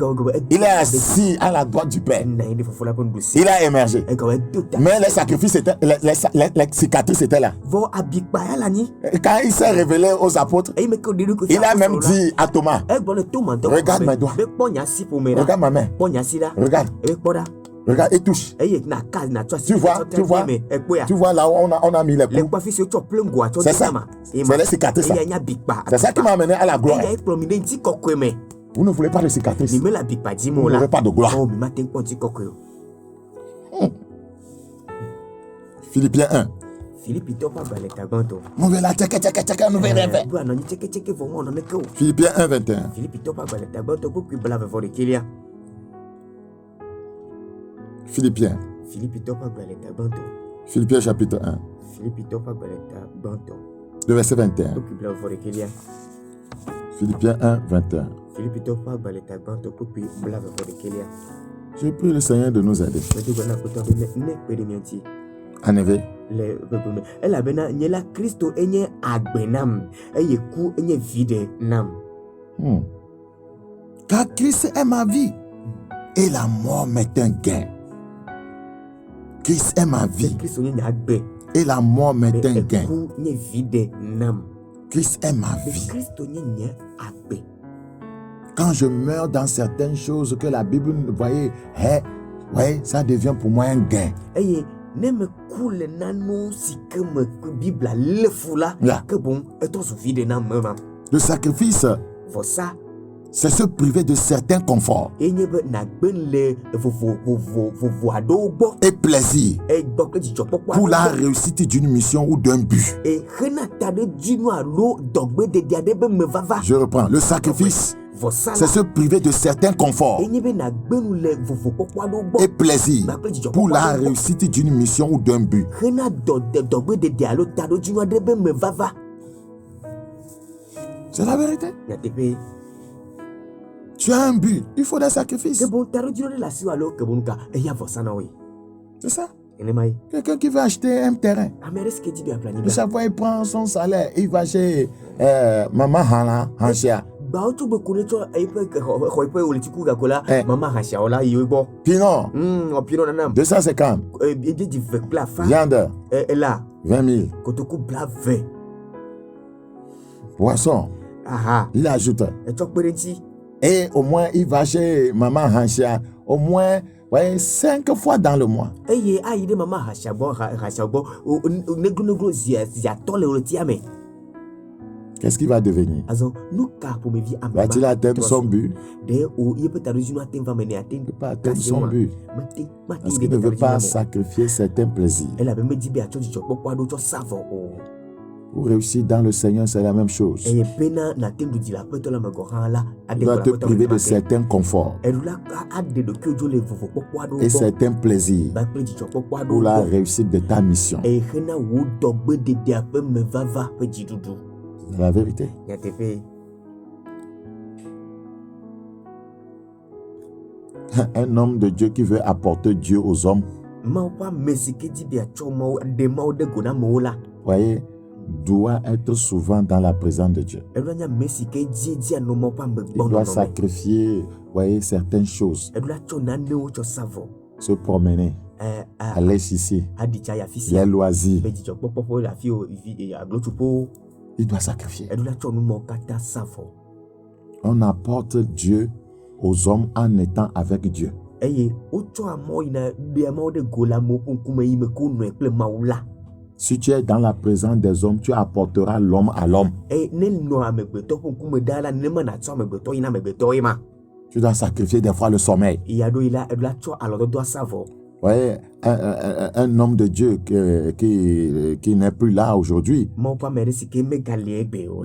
[SPEAKER 2] Il est assis à la droite du Père. Il a émergé. Mais les sacrifices étaient, les cicatrices étaient là. Quand il s'est révélé aux apôtres, il a même dit à Thomas, regarde mes doigts. Regarde ma main. Regarde. Regarde et touche. Tu vois là où on a mis les coups. C'est ça. C'est les cicatrices. C'est ça qui m'a amené à la gloire. Vous ne voulez pas de cicatrices. Vous n'aurez pas de gloire. Philippiens 1. Philippiens 1, 21. Philippiens chapitre 1. Le verset 21. Philippiens 1, 21. Je prie le Seigneur de nous aider. En effet. Car Christ est ma vie et la mort m'est un gain. Christ est ma vie et la mort m'est un gain. Christ est ma vie. Quand je meurs dans certaines choses que la Bible, voyez, ça devient pour moi un gain. Le sacrifice, c'est se priver de certains conforts et plaisirs pour la réussite d'une mission ou d'un but. Je reprends. Le sacrifice, c'est se priver de certains conforts et plaisirs pour la réussite d'une mission ou d'un but. C'est la vérité. Tu as un but, il faut des sacrifices. C'est ça. Quelqu'un qui veut acheter un terrain. Et chaque fois il prend son salaire, il va chez Maman Hansia. Pinon, 250. Viande, 20 000. Poisson, il ajoute. Et au moins, il va chez Maman Hansia. Au moins, Ouais, 5 fois dans le mois. Qu'est-ce qu'il va devenir? Va-t-il atteindre son but? Il ne peut pas atteindre son but. Parce qu'il ne veut pas sacrifier certains plaisirs. Pour réussir dans le Seigneur, c'est la même chose. Il va te priver de certains conforts et certains plaisirs pour la réussite de ta mission. C'est la vérité. Un homme de Dieu qui veut apporter Dieu aux hommes, voyez, doit être souvent dans la présence de Dieu. Il doit sacrifier, voyez, certaines choses. Se promener, aller ici, les loisirs. Il doit sacrifier. On apporte Dieu aux hommes en étant avec Dieu. Si tu es dans la présence des hommes, tu apporteras l'homme à l'homme. Tu dois sacrifier des fois le sommeil. Ouais, un homme de Dieu qui n'est plus là aujourd'hui.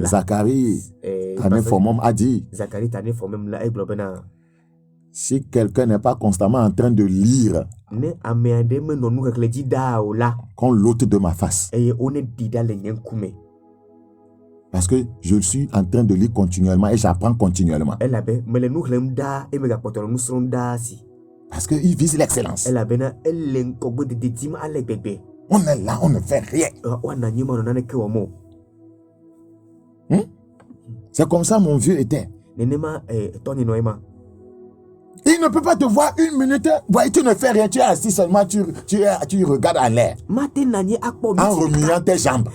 [SPEAKER 2] Zacharie, Tanéphomom a dit, si quelqu'un n'est pas constamment en train de lire, qu'on l'ôte de ma face. Parce que je suis en train de lire continuellement et j'apprends continuellement. Parce qu'il vise l'excellence. On est là, on ne fait rien. C'est comme ça mon vieux était. Il ne peut pas te voir une minute, voyez, tu ne fais rien, tu es assis seulement, tu regardes en l'air, en remuant tes jambes.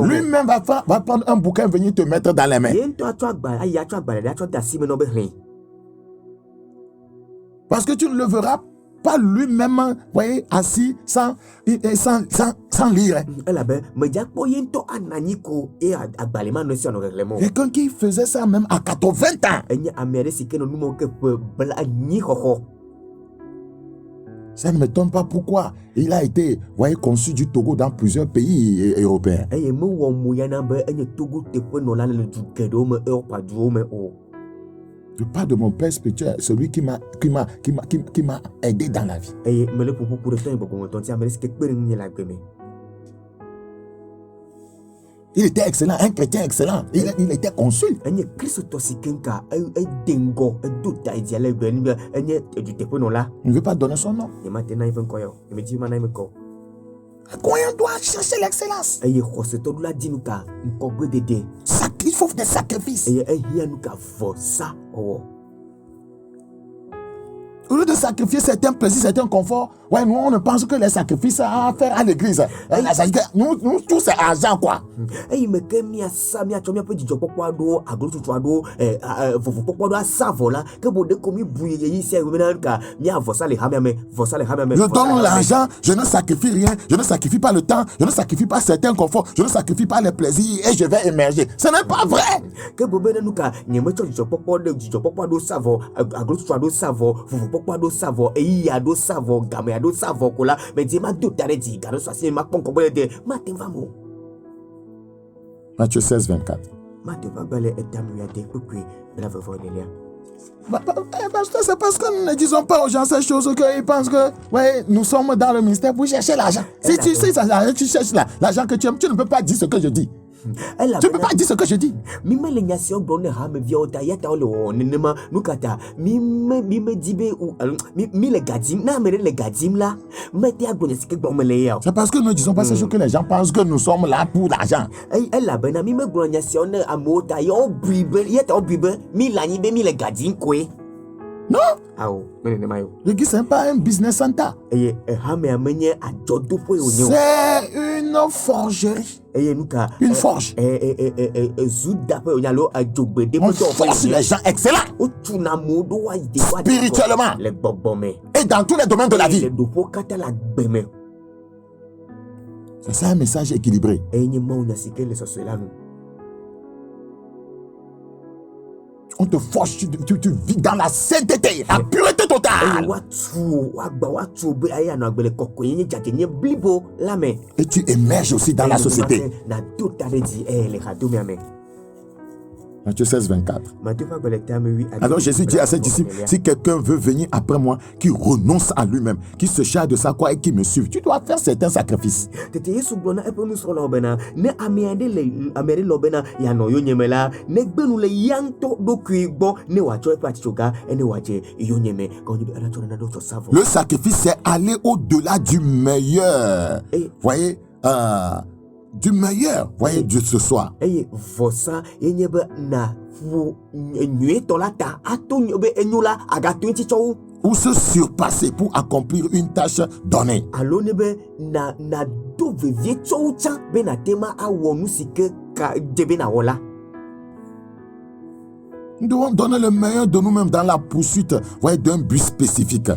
[SPEAKER 2] Lui-même va prendre un bouquin, venir te mettre dans les mains. Parce que tu ne le verras pas lui-même, voyez, assis sans lire. Quelqu'un qui faisait ça même à 80 ans. Ça ne m'étonne pas pourquoi il a été, voyez, consul du Togo dans plusieurs pays européens. Je parle de mon père spirituel, celui qui m'a aidé dans la vie. Il était excellent, un chrétien excellent. Il était consul. Il ne veut pas donner son nom. On doit chercher l'excellence. Il faut des sacrifices. Au lieu de sacrifier certains plaisirs, certains conforts, ouais, nous on ne pense que les sacrifices à faire à l'église. Nous tous c'est argent quoi. Je donne l'argent, je ne sacrifie rien, je ne sacrifie pas le temps, je ne sacrifie pas certains conforts, je ne sacrifie pas les plaisirs et je vais émerger. Ce n'est pas vrai. Matthieu 16, 24. C'est parce que nous ne disons pas aux gens ces choses qu'ils pensent que ouais, nous sommes dans le ministère pour chercher l'argent. Si tu cherches l'argent que tu aimes, tu ne peux pas dire ce que je dis. Tu ne peux pas dire ce que je dis. C'est parce que nous ne disons pas ces choses que les gens pensent que nous sommes là pour l'argent. Non.
[SPEAKER 1] L'église,
[SPEAKER 2] ce n'est pas un business center.
[SPEAKER 1] C'est
[SPEAKER 2] une forgerie. Une forge. On forge les gens excellents. Spirituellement. Et dans tous les domaines de la vie. C'est ça un message équilibré. On te force, tu vis dans la sainteté, la pureté totale. Et tu émerges aussi dans la société. Matthieu 16, 24. Alors Jésus dit à ses disciples, si quelqu'un veut venir après moi, qui renonce à lui-même, qui se charge de sa croix et qui me suive, tu dois faire certains sacrifices. Le sacrifice, c'est aller au-delà du meilleur. Voyez, du meilleur, voyez, Dieu ce soir. Ou se surpasser pour accomplir une tâche donnée. Nous devons donner le meilleur de nous-mêmes dans la poursuite d'un but spécifique.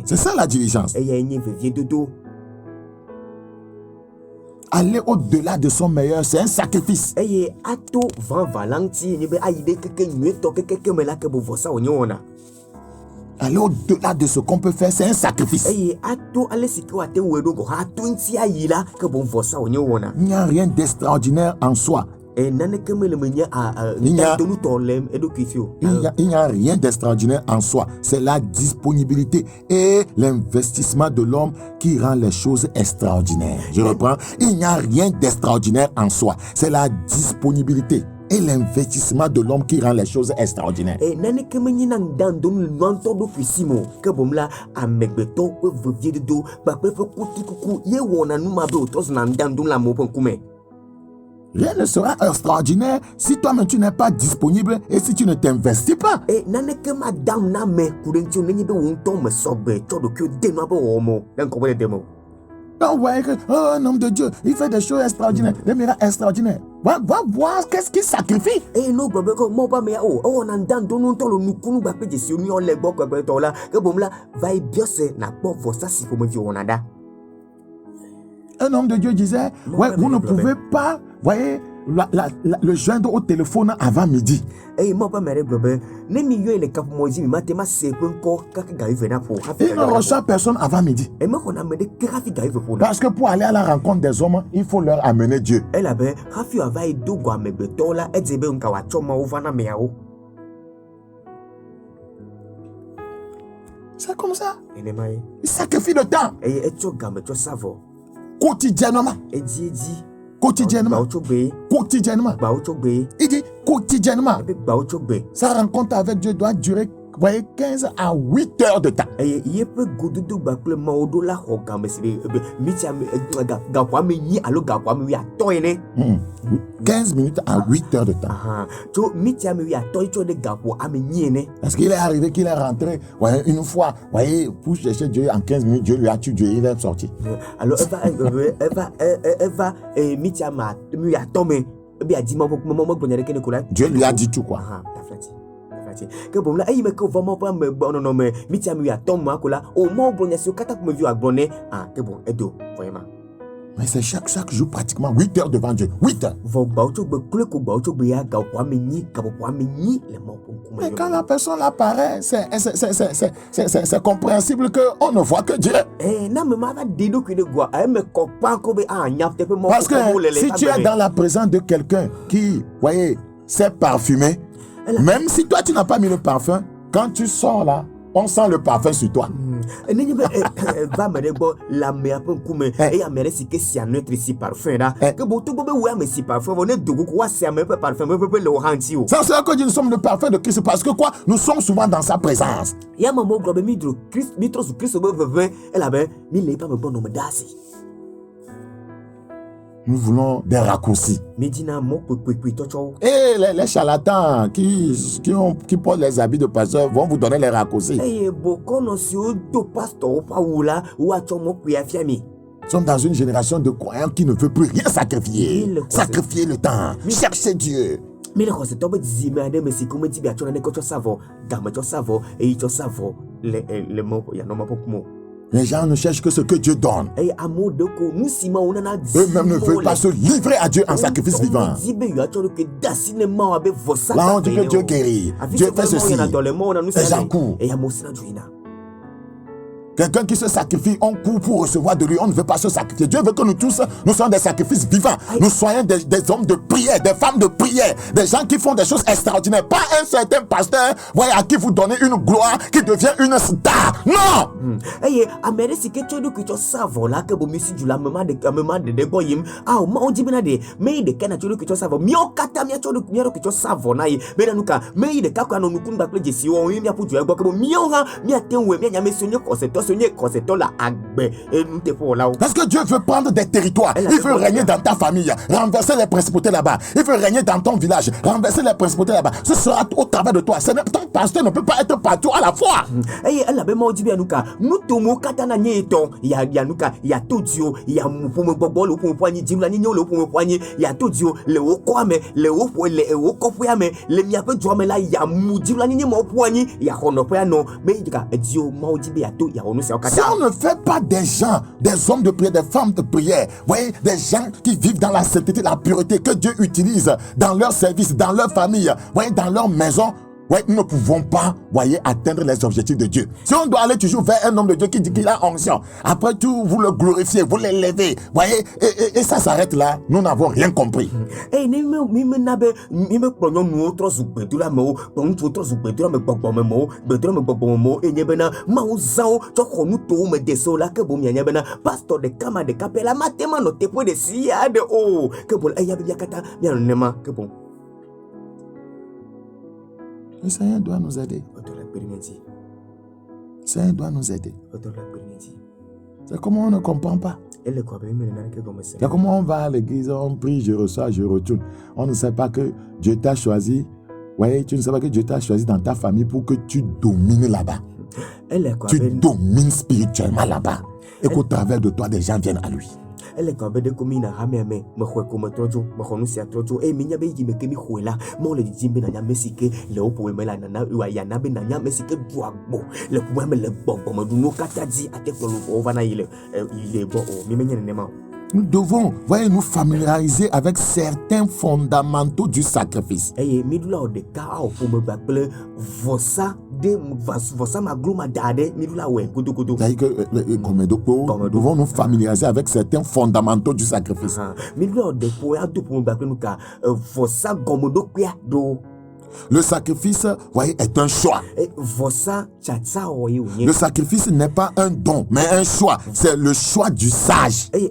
[SPEAKER 2] C'est ça la diligence. Aller au-delà de son meilleur, c'est un sacrifice. Aller au-delà de ce qu'on peut faire, c'est un sacrifice. Il n'y a rien d'extraordinaire en soi. Il n'y a rien d'extraordinaire en soi. C'est la disponibilité et l'investissement de l'homme qui rend les choses extraordinaires. Je reprends. Il n'y a rien d'extraordinaire en soi. C'est la disponibilité et l'investissement de l'homme qui rend les choses extraordinaires. Rien ne sera extraordinaire si toi-même tu n'es pas disponible et si tu ne t'investis pas. Donc, vous voyez que, oh, un homme de Dieu, il fait des choses extraordinaires, des miracles extraordinaires. Va voir qu'est-ce qu'il sacrifie. Un homme de Dieu disait, vous ne pouvez pas, voyez, le joindre au téléphone avant midi. Il ne reçoit personne avant midi. Parce que pour aller à la rencontre des hommes, il faut leur amener Dieu. C'est comme ça. Il sacrifie le temps. Quotidiennement. Quotidiennement. Il dit quotidiennement. Sa rencontre avec Dieu doit durer 15 à 8 heures de temps. 15 minutes à 8 heures de temps. Parce qu'il est arrivé qu'il est rentré une fois, pour chercher Dieu en 15 minutes, Dieu lui a tué, il est sorti. Alors, Dieu lui a dit tout quoi. Mais c'est chaque jour pratiquement 8 heures devant Dieu. 8 heures. Mais quand la personne apparaît, c'est compréhensible qu'on ne voit que Dieu. Parce que si tu es dans la présence de quelqu'un qui, s'est parfumé, même si toi tu n'as pas mis le parfum, quand tu sors là, on sent le parfum sur toi. Ça c'est que nous sommes le parfum de Christ parce que quoi? Nous sommes souvent dans sa présence. Nous voulons des raccourcis.
[SPEAKER 1] Medina mo kwekwe tocho.
[SPEAKER 2] Et les charlatans qui portent les habits de pasteur vont vous donner les raccourcis.
[SPEAKER 1] Eh bokono si o do pastor pa wula wa chomo kwiafiami.
[SPEAKER 2] Nous sommes dans une génération de croyants qui ne veut plus rien sacrifier. Sacrifier le temps. Chercher Dieu.
[SPEAKER 1] Mais le concept de dizime ade me si comme tibi achona ne ko cho savo, game cho savo e cho savo le mo ya no mapo mo.
[SPEAKER 2] Les gens ne cherchent que ce que Dieu donne.
[SPEAKER 1] Eux-mêmes
[SPEAKER 2] ne veulent pas se livrer à Dieu en sacrifice vivant. Là, on dit que Dieu guérit. Dieu fait ceci. Les gens courent. Quelqu'un qui se sacrifie, on court pour recevoir de lui. On ne veut pas se sacrifier. Dieu veut que nous tous, nous soyons des sacrifices vivants. Nous soyons des hommes de prière, des femmes de prière, des gens qui font des choses extraordinaires. Pas un certain pasteur, voyez, à qui vous donnez une gloire, qui devient une star. Non! Parce que Dieu veut prendre des territoires. Il veut régner dans ta famille, renverser les principautés là-bas. Il veut régner dans ton village, renverser les principautés là-bas. Ce sera au travers de toi. Ton pasteur ne peut pas être partout à la fois. Si on ne fait pas des gens, des hommes de prière, des femmes de prière, voyez, des gens qui vivent dans la sainteté, la pureté que Dieu utilise dans leur service, dans leur famille, voyez, dans leur maison, ouais, nous ne pouvons pas, voyez, atteindre les objectifs de Dieu. Si on doit aller toujours vers un homme de Dieu qui dit qu'il a onction, après tout, vous le glorifiez, vous l'élevez, voyez, et ça s'arrête là, nous n'avons rien compris. Le Seigneur doit nous aider. Le Seigneur doit nous aider. C'est comment on ne comprend pas. C'est comment on va à l'église, on prie, je reçois, je retourne. On ne sait pas que Dieu t'a choisi. Ouais, tu ne sais pas que Dieu t'a choisi dans ta famille pour que tu domines là-bas. Tu domines spirituellement là-bas. Et qu'au travers de toi, des gens viennent à lui.
[SPEAKER 1] Elle est comme des communes à Hameme, Mohueko Trojo, Mohonusia Trojo, et Minyabe Jimekemi Huela, Mole Jimbe Nanya Messike, le Opoemela Nana, Uayanabe Nanya Messike Boagbo, le poème le Bobo, Duno Katazi, à Teflo, Ovanaïle, il est beau, Mimenia.
[SPEAKER 2] Nous devons, voyez, nous familiariser avec certains fondamentaux du sacrifice.
[SPEAKER 1] Et midula de ka pour me rappeler vossa de vossa magluma dade midula we kudu.
[SPEAKER 2] C'est-à-dire que comme nous devons nous familiariser avec certains fondamentaux du sacrifice.
[SPEAKER 1] Midula de pour me rappeler nous ka vossa gomodo kwia do.
[SPEAKER 2] Le sacrifice, voyez, est un choix. Le sacrifice n'est pas un don, mais un choix. C'est le choix du sage. Dieu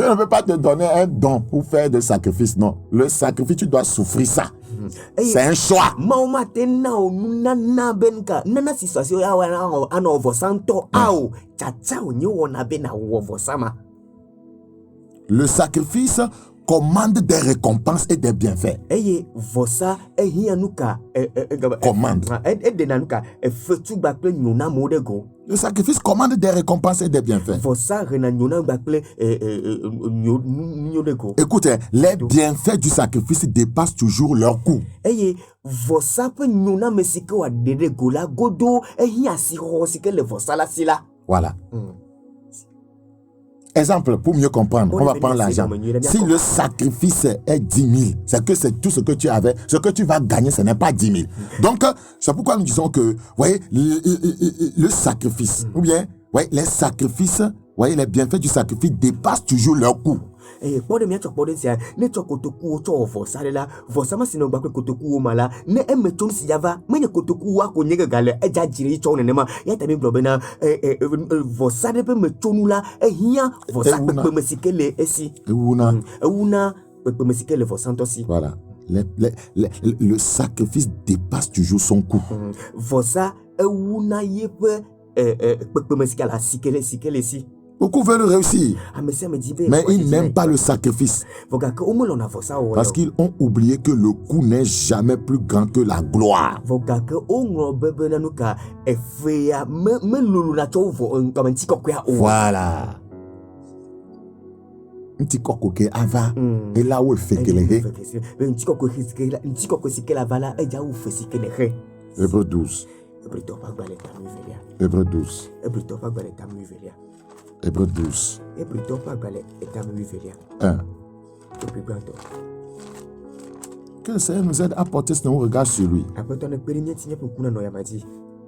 [SPEAKER 2] ne peut pas te donner un don pour faire de sacrifice, non. Le sacrifice, tu dois souffrir ça. C'est un choix. Le sacrifice commande des récompenses et des bienfaits. Commande. Le sacrifice commande des récompenses et des bienfaits. Écoutez, les bienfaits du sacrifice dépassent toujours leur coût. Voilà. Exemple, pour mieux comprendre, on va prendre l'argent. Si le sacrifice est 10 000, c'est que c'est tout ce que tu avais. Ce que tu vas gagner, ce n'est pas 10 000. Donc, c'est pourquoi nous disons que, vous voyez, le sacrifice, ou bien, voyez, les sacrifices, voyez, les bienfaits du sacrifice dépassent toujours leur coût.
[SPEAKER 1] Eh, pour de miacho pour de sia ne chokotoku o cho vosa la vosa ma sino ba kotoku o mala ne emeton si yava menye kotoku wa ko nyega gale eja jiri cho ne ma ya tabi globena vosa de pe metonu la ehia vosa pe mesikele esi una pe mesikele vosa ntosi.
[SPEAKER 2] Voilà. Le sacrifice dépasse toujours son coût.
[SPEAKER 1] Vosa una yepe
[SPEAKER 2] Beaucoup veulent réussir, mais ils n'aiment pas le sacrifice. Parce qu'ils ont oublié que le coût n'est jamais plus grand que la gloire. Voilà. Nti koko ke ava ela wo fekelehe. Hébreux 12. Hébreux 12. Hébreux 12. 1. Que le Seigneur nous aide à porter ce regard sur lui.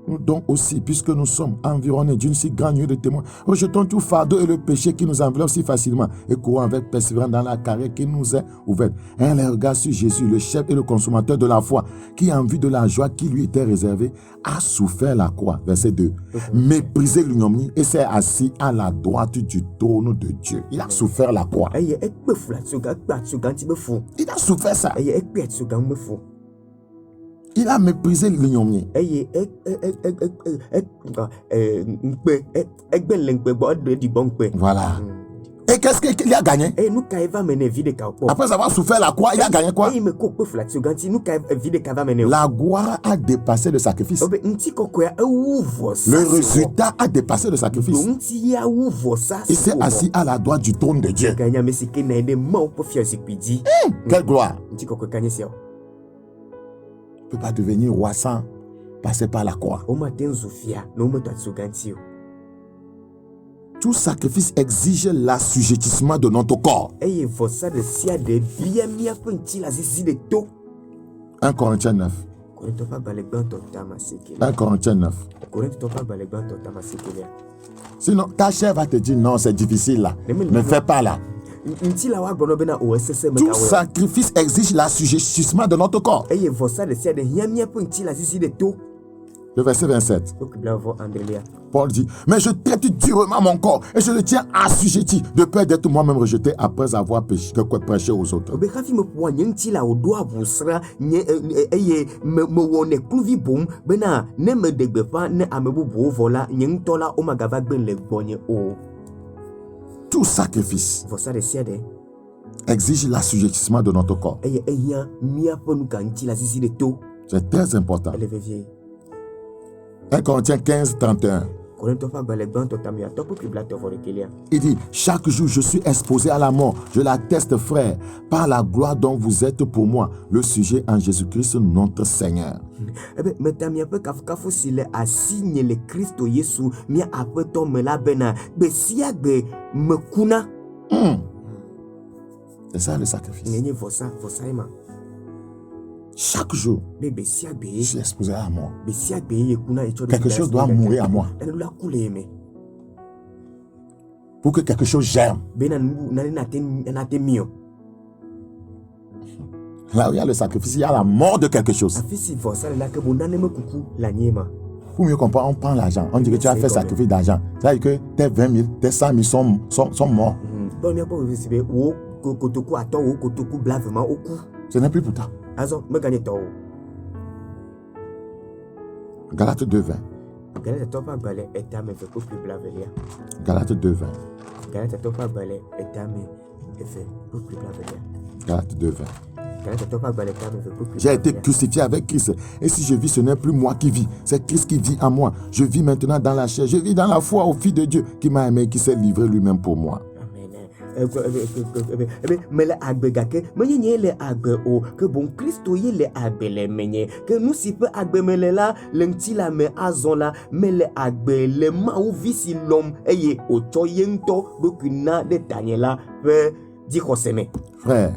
[SPEAKER 2] Nous donc aussi, puisque nous sommes environnés d'une si grande nuée de témoins, rejetons tout fardeau et le péché qui nous enveloppe si facilement et courons avec persévérance dans la carrière qui nous est ouverte. Un les regards sur Jésus, le chef et le consommateur de la foi, qui en vue de la joie qui lui était réservée, a souffert la croix. Verset 2. Méprisé l'ignominie et s'est assis à la droite du trône de Dieu. Il a souffert la croix. Il a souffert ça. Il a méprisé l'ignominie. Voilà. Et qu'est-ce qu'il a gagné? Après avoir souffert la croix, il a gagné quoi? La gloire a dépassé le sacrifice. Le résultat a dépassé le sacrifice. Il s'est assis à la droite du trône de Dieu. Quelle gloire! Tu ne peux pas devenir roi sans passer par la croix. Tout sacrifice exige l'assujettissement de notre corps. 1 Corinthiens 9. 1 Corinthiens 9. Sinon, ta chair va te dire non, c'est difficile là. Ne fais pas là. Tout sacrifice exige l'assujettissement de notre corps. Le verset 27. Paul dit, mais je traite durement mon corps et je le tiens assujetti de peur d'être moi-même rejeté après avoir prêché aux autres. Tout sacrifice exige l'assujettissement de notre corps. C'est très important. 1 Corinthiens 15, 31. Il dit, chaque jour je suis exposé à la mort. Je l'atteste, frère, par la gloire dont vous êtes pour moi, le sujet en Jésus-Christ notre Seigneur. C'est ça le sacrifice. Chaque jour, je suis exposé à la mort. Quelque chose doit mourir à moi pour que quelque chose germe. Là où il y a le sacrifice, il y a la mort de quelque chose. Pour mieux comprendre, on prend l'argent. On dit que tu as fait sacrifice d'argent. C'est-à-dire que tes 20 000, tes 100 000 sont morts. Ce n'est plus pour toi. Galates 2, 20. Galates 2, 20. Galates 2, 20. J'ai été crucifié avec Christ. Et si je vis, ce n'est plus moi qui vis. C'est Christ qui vit en moi. Je vis maintenant dans la chair. Je vis dans la foi au Fils de Dieu qui m'a aimé et qui s'est livré lui-même pour moi. Frère,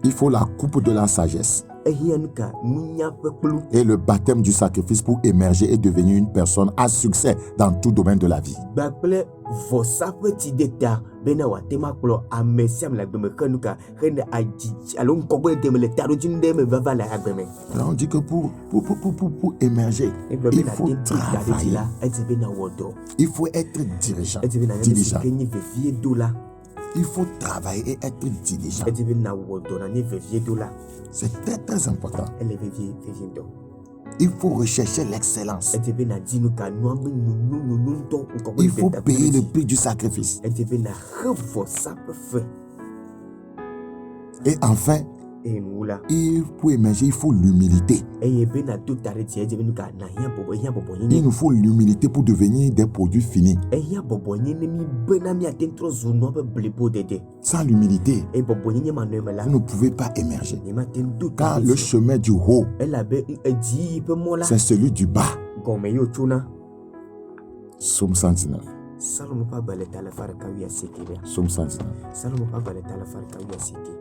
[SPEAKER 2] il faut la coupe de la sagesse et le baptême du sacrifice pour émerger et devenir une personne à succès dans tout domaine de la vie. Alors on dit que pour émerger, il faut travailler. Il faut être diligent. Il faut travailler et être diligent. C'est très très important. Il faut rechercher l'excellence.
[SPEAKER 1] ete be na di nu ka nu be nu ntɔ nkɔbɔ
[SPEAKER 2] Il faut payer le prix du sacrifice.
[SPEAKER 1] ete be na he vɔsa ƒe fe.
[SPEAKER 2] Et enfin,
[SPEAKER 1] eye nu la
[SPEAKER 2] pour émerger, il faut l'humilité.
[SPEAKER 1] eye be na to ta ɖe dzi edze be nu ka na hiã bɔbɔ
[SPEAKER 2] Il
[SPEAKER 1] nyenye
[SPEAKER 2] nous faut l'humilité pour devenir des produits finis.
[SPEAKER 1] ehiã bɔbɔ nye ne mi be na miate ŋu trɔ zu nua ƒe blibo dede.
[SPEAKER 2] Sans l'humilité,
[SPEAKER 1] eye bɔbɔ nyenye manɔe la
[SPEAKER 2] vous ne pouvez pas émerger.
[SPEAKER 1] nye mate ŋu do ta
[SPEAKER 2] Car
[SPEAKER 1] ɖe
[SPEAKER 2] le
[SPEAKER 1] dzi
[SPEAKER 2] chemin du haut,
[SPEAKER 1] elabe edzi yi ƒe mɔ la
[SPEAKER 2] c'est celui du bas.
[SPEAKER 1] gɔme yewo tsona.
[SPEAKER 2] Psaume 119.
[SPEAKER 1] Salomo ƒe agbalẽ ta le fa ɖeka wi asieke ɖia.
[SPEAKER 2] Psaume 119.
[SPEAKER 1] Salomo ƒe agbalẽ ta le fa ɖeka wi asieke.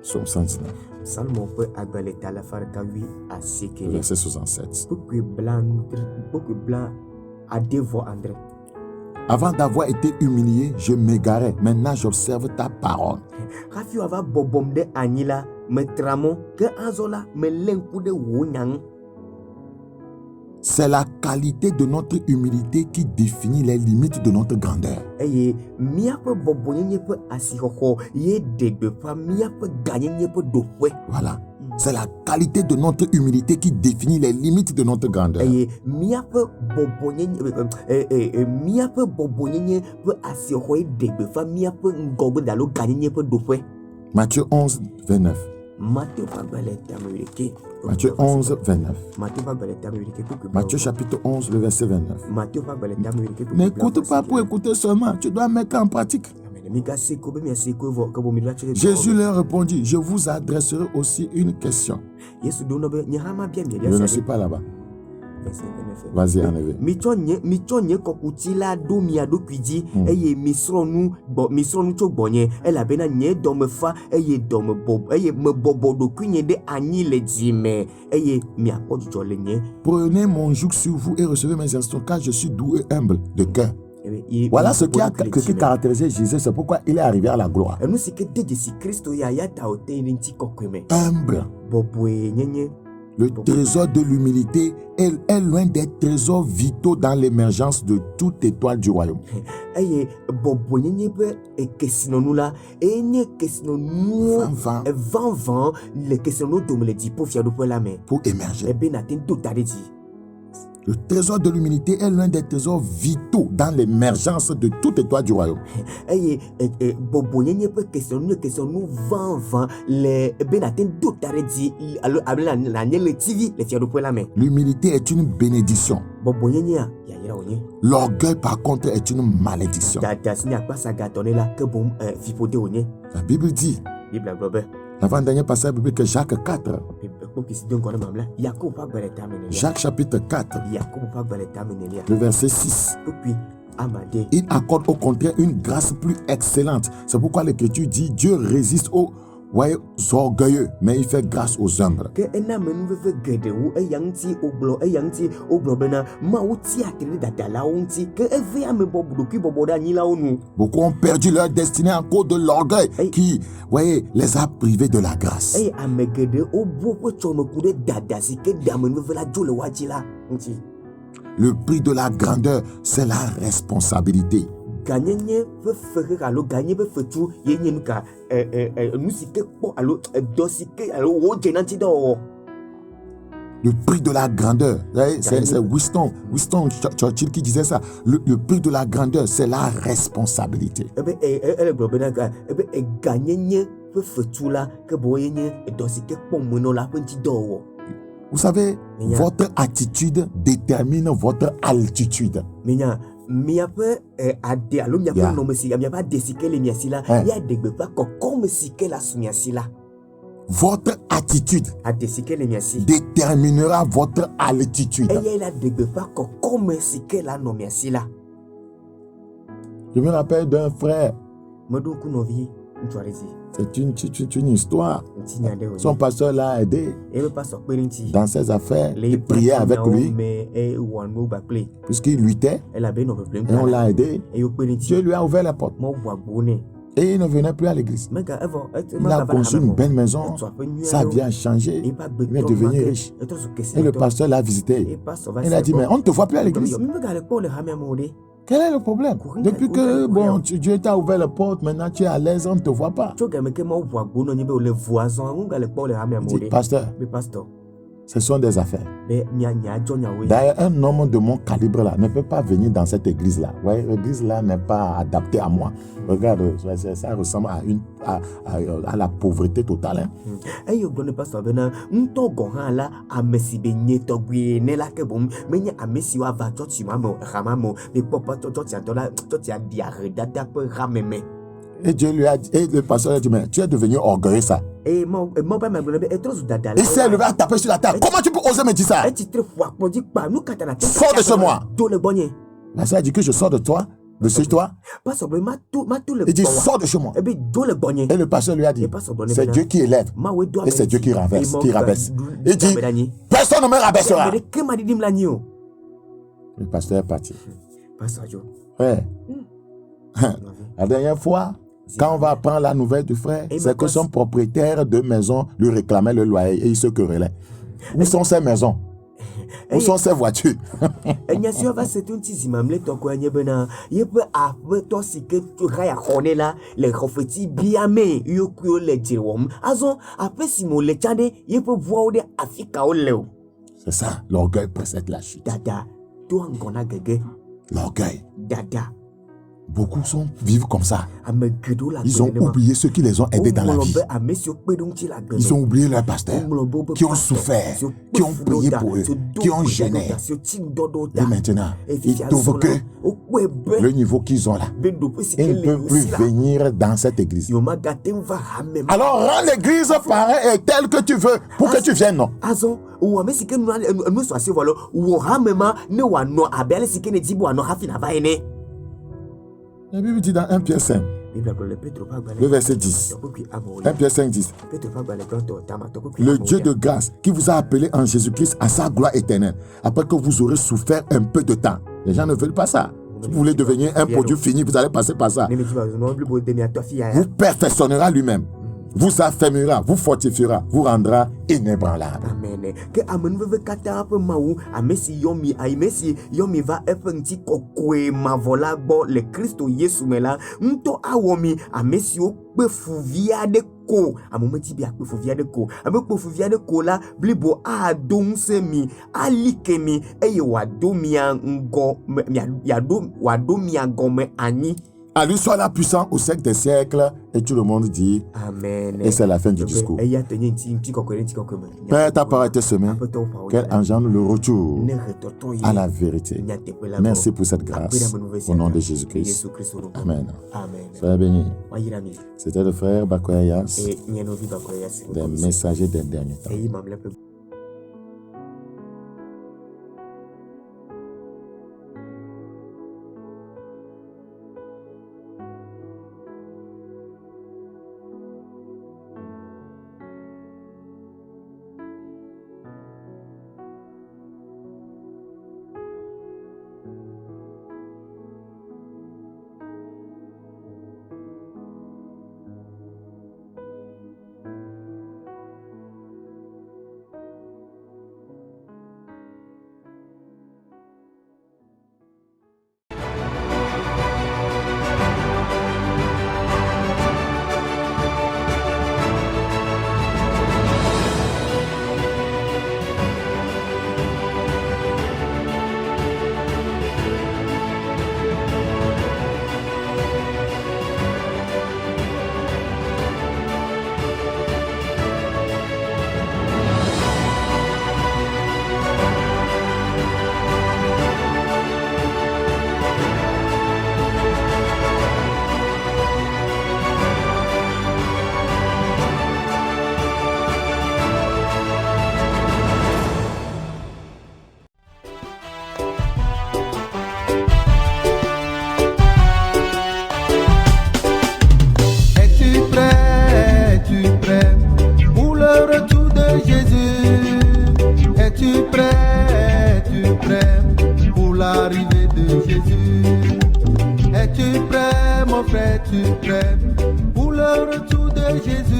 [SPEAKER 2] Psaume 119.
[SPEAKER 1] Salomo ƒe agbalẽ ta le fa ɖeka wi asieke ɖia.
[SPEAKER 2] Verset 67.
[SPEAKER 1] Kpekpe bla ade vɔ andre.
[SPEAKER 2] Avant d'avoir été humilié, je m'égarais. Maintenant, j'observe ta parole.
[SPEAKER 1] Hafi wòava bɔbɔm ɖe anyi la metra mɔ ke azɔ la melé ŋku ɖe wò nya ŋu.
[SPEAKER 2] C'est la qualité de notre humilité qui définit les limites de notre grandeur.
[SPEAKER 1] Eye míaƒe bɔbɔnyenye ƒe asixɔxɔ ye ɖe gbeƒã míaƒe ganyenye ƒe ɖoƒe.
[SPEAKER 2] Voilà. C'est la qualité de notre humilité qui définit les limites de notre grandeur.
[SPEAKER 1] Eye míaƒe bɔbɔnyenye ƒe asixɔxɔ ye ɖe gbeƒã míaƒe ŋgɔgbe alo ganyenye ƒe ɖoƒe.
[SPEAKER 2] Matthieu 11, 29.
[SPEAKER 1] Matthieu ƒe agbalẽ tame 11.
[SPEAKER 2] Matthieu 11, 29.
[SPEAKER 1] Matthieu ƒe agbalẽ tame 11.
[SPEAKER 2] Matthieu chapitre 11, le verset 29.
[SPEAKER 1] Matthieu ƒe agbalẽ tame 11.
[SPEAKER 2] N'écoute pas pour écouter seulement, tu dois mettre en pratique. Jésus leur répondit, je vous adresserai aussi une question. Je ne suis pas là-bas. Vas-y, en effet.
[SPEAKER 1] Mitsɔ nye kɔkuti la ɖo mia ɖokui dzi eye misrɔ̃ nu tso gbɔnye elabena nye dɔme fa eye mebɔbɔ ɖokuinye ɖe anyi le dzi me eye miakpɔ dzidzɔ le nye.
[SPEAKER 2] Prenez mon joug sur vous et recevez mes instructions car je suis doux et humble de cœur. Voilà ce qui caractérisait Jésus, c'est pourquoi il est arrivé à la gloire. Humble. Le trésor de l'humilité est l'un des trésors vitaux dans l'émergence de toute étoile du royaume. Pour émerger. Le trésor de l'humilité est l'un des trésors vitaux dans l'émergence de toute étoile du royaume. L'humilité est une bénédiction. L'orgueil, par contre, est une malédiction. La Bible dit, l'avant-dernier passage biblique, Jacques 4. Jacques chapitre 4, le verset 6. Il accorde au contraire une grâce plus excellente. C'est pourquoi l'Écriture dit, Dieu résiste aux orgueilleux, mais il fait grâce aux humbles. Beaucoup ont perdu leur destinée en cause de l'orgueil qui, les a privés de la grâce. Le prix de la grandeur, c'est la responsabilité. Le prix de la grandeur, c'est Winston Churchill qui disait ça. Le prix de la grandeur, c'est la responsabilité. Vous savez, votre attitude détermine votre altitude. Votre attitude déterminera votre altitude. Je me rappelle d'un frère. C'est une histoire. Son pasteur l'a aidé dans ses affaires. Il priait avec lui puisqu'il luttait et on l'a aidé. Dieu lui a ouvert la porte. Et il ne venait plus à l'église. Il a construit une belle maison. Sa vie a changé. Il est devenu riche. Et le pasteur l'a visité. Il a dit, mais on ne te voit plus à l'église. Quel est le problème? Depuis que Dieu t'a ouvert la porte, maintenant tu es à l'aise, on ne te voit pas. Il dit, pasteur, Ce sont des affaires. D'ailleurs, un homme de mon calibre là ne peut pas venir dans cette église-là. Ouais, l'église là n'est pas adaptée à moi. Regarde, ça ressemble à la pauvreté totale. Et Dieu lui a dit, et le pasteur a dit, mais tu es devenu orgueilleux ça. Il s'est levé à taper sur la table. Comment tu peux oser me dire ça? Sors de chez moi. La sœur a dit que je sors de toi, de chez toi. Il dit, sors de chez moi. Et le pasteur lui a dit, c'est Dieu qui élève et c'est Dieu qui rabaisse. Il dit, personne ne me rabaissera. Le pasteur est parti. Ouais. La dernière fois, quand on va apprendre la nouvelle du frère, c'est que son propriétaire de maison lui réclamait le loyer et il se querellait. Où sont ces maisons? Où sont ces voitures? C'est ça, l'orgueil précède la chute. L'orgueil. Beaucoup vivent comme ça. Ils ont oublié ceux qui les ont aidés dans la vie. Ils ont oublié leurs pasteurs, qui ont souffert, qui ont prié pour eux, qui ont gêné. Et maintenant, ils trouvent que le niveau qu'ils ont là, ils ne peuvent plus venir dans cette église. Alors rends l'église pareille et telle que tu veux pour que tu viennes, non? La Bible dit dans 1 Pierre 5, le verset 10. 1 Pierre 5, 10. Le Dieu de grâce qui vous a appelé en Jésus-Christ à sa gloire éternelle, après que vous aurez souffert un peu de temps. Les gens ne veulent pas ça. Si vous voulez devenir un produit fini, vous allez passer par ça. Vous perfectionnera lui-même. Vous affermira, vous fortifiera, vous rendra inébranlable.
[SPEAKER 1] Amen. Que amen veut kata pe maou amesi yomi aimesi yomi va efenti kokwe mavola bo le Christo Yesu mela nto awomi amesi o pe fuvia de ko amometi bi akpe fuvia de ko abe pe fuvia de ko la blibo a donsemi alikemi eye wadomia ngo wadomia gome ani.
[SPEAKER 2] À lui soit la puissance au siècle des siècles. Et tout le monde dit Amen. Et c'est la fin du discours. Père, ta parole est semée, qu'elle engendre le retour à la vérité. Merci pour cette grâce. Au nom de Jésus-Christ. Amen. Soyez bénis. C'était le frère Bakoyas, des messagers des derniers temps.
[SPEAKER 3] Es-tu prêt, mon frère, es-tu prêt pour le retour de Jésus?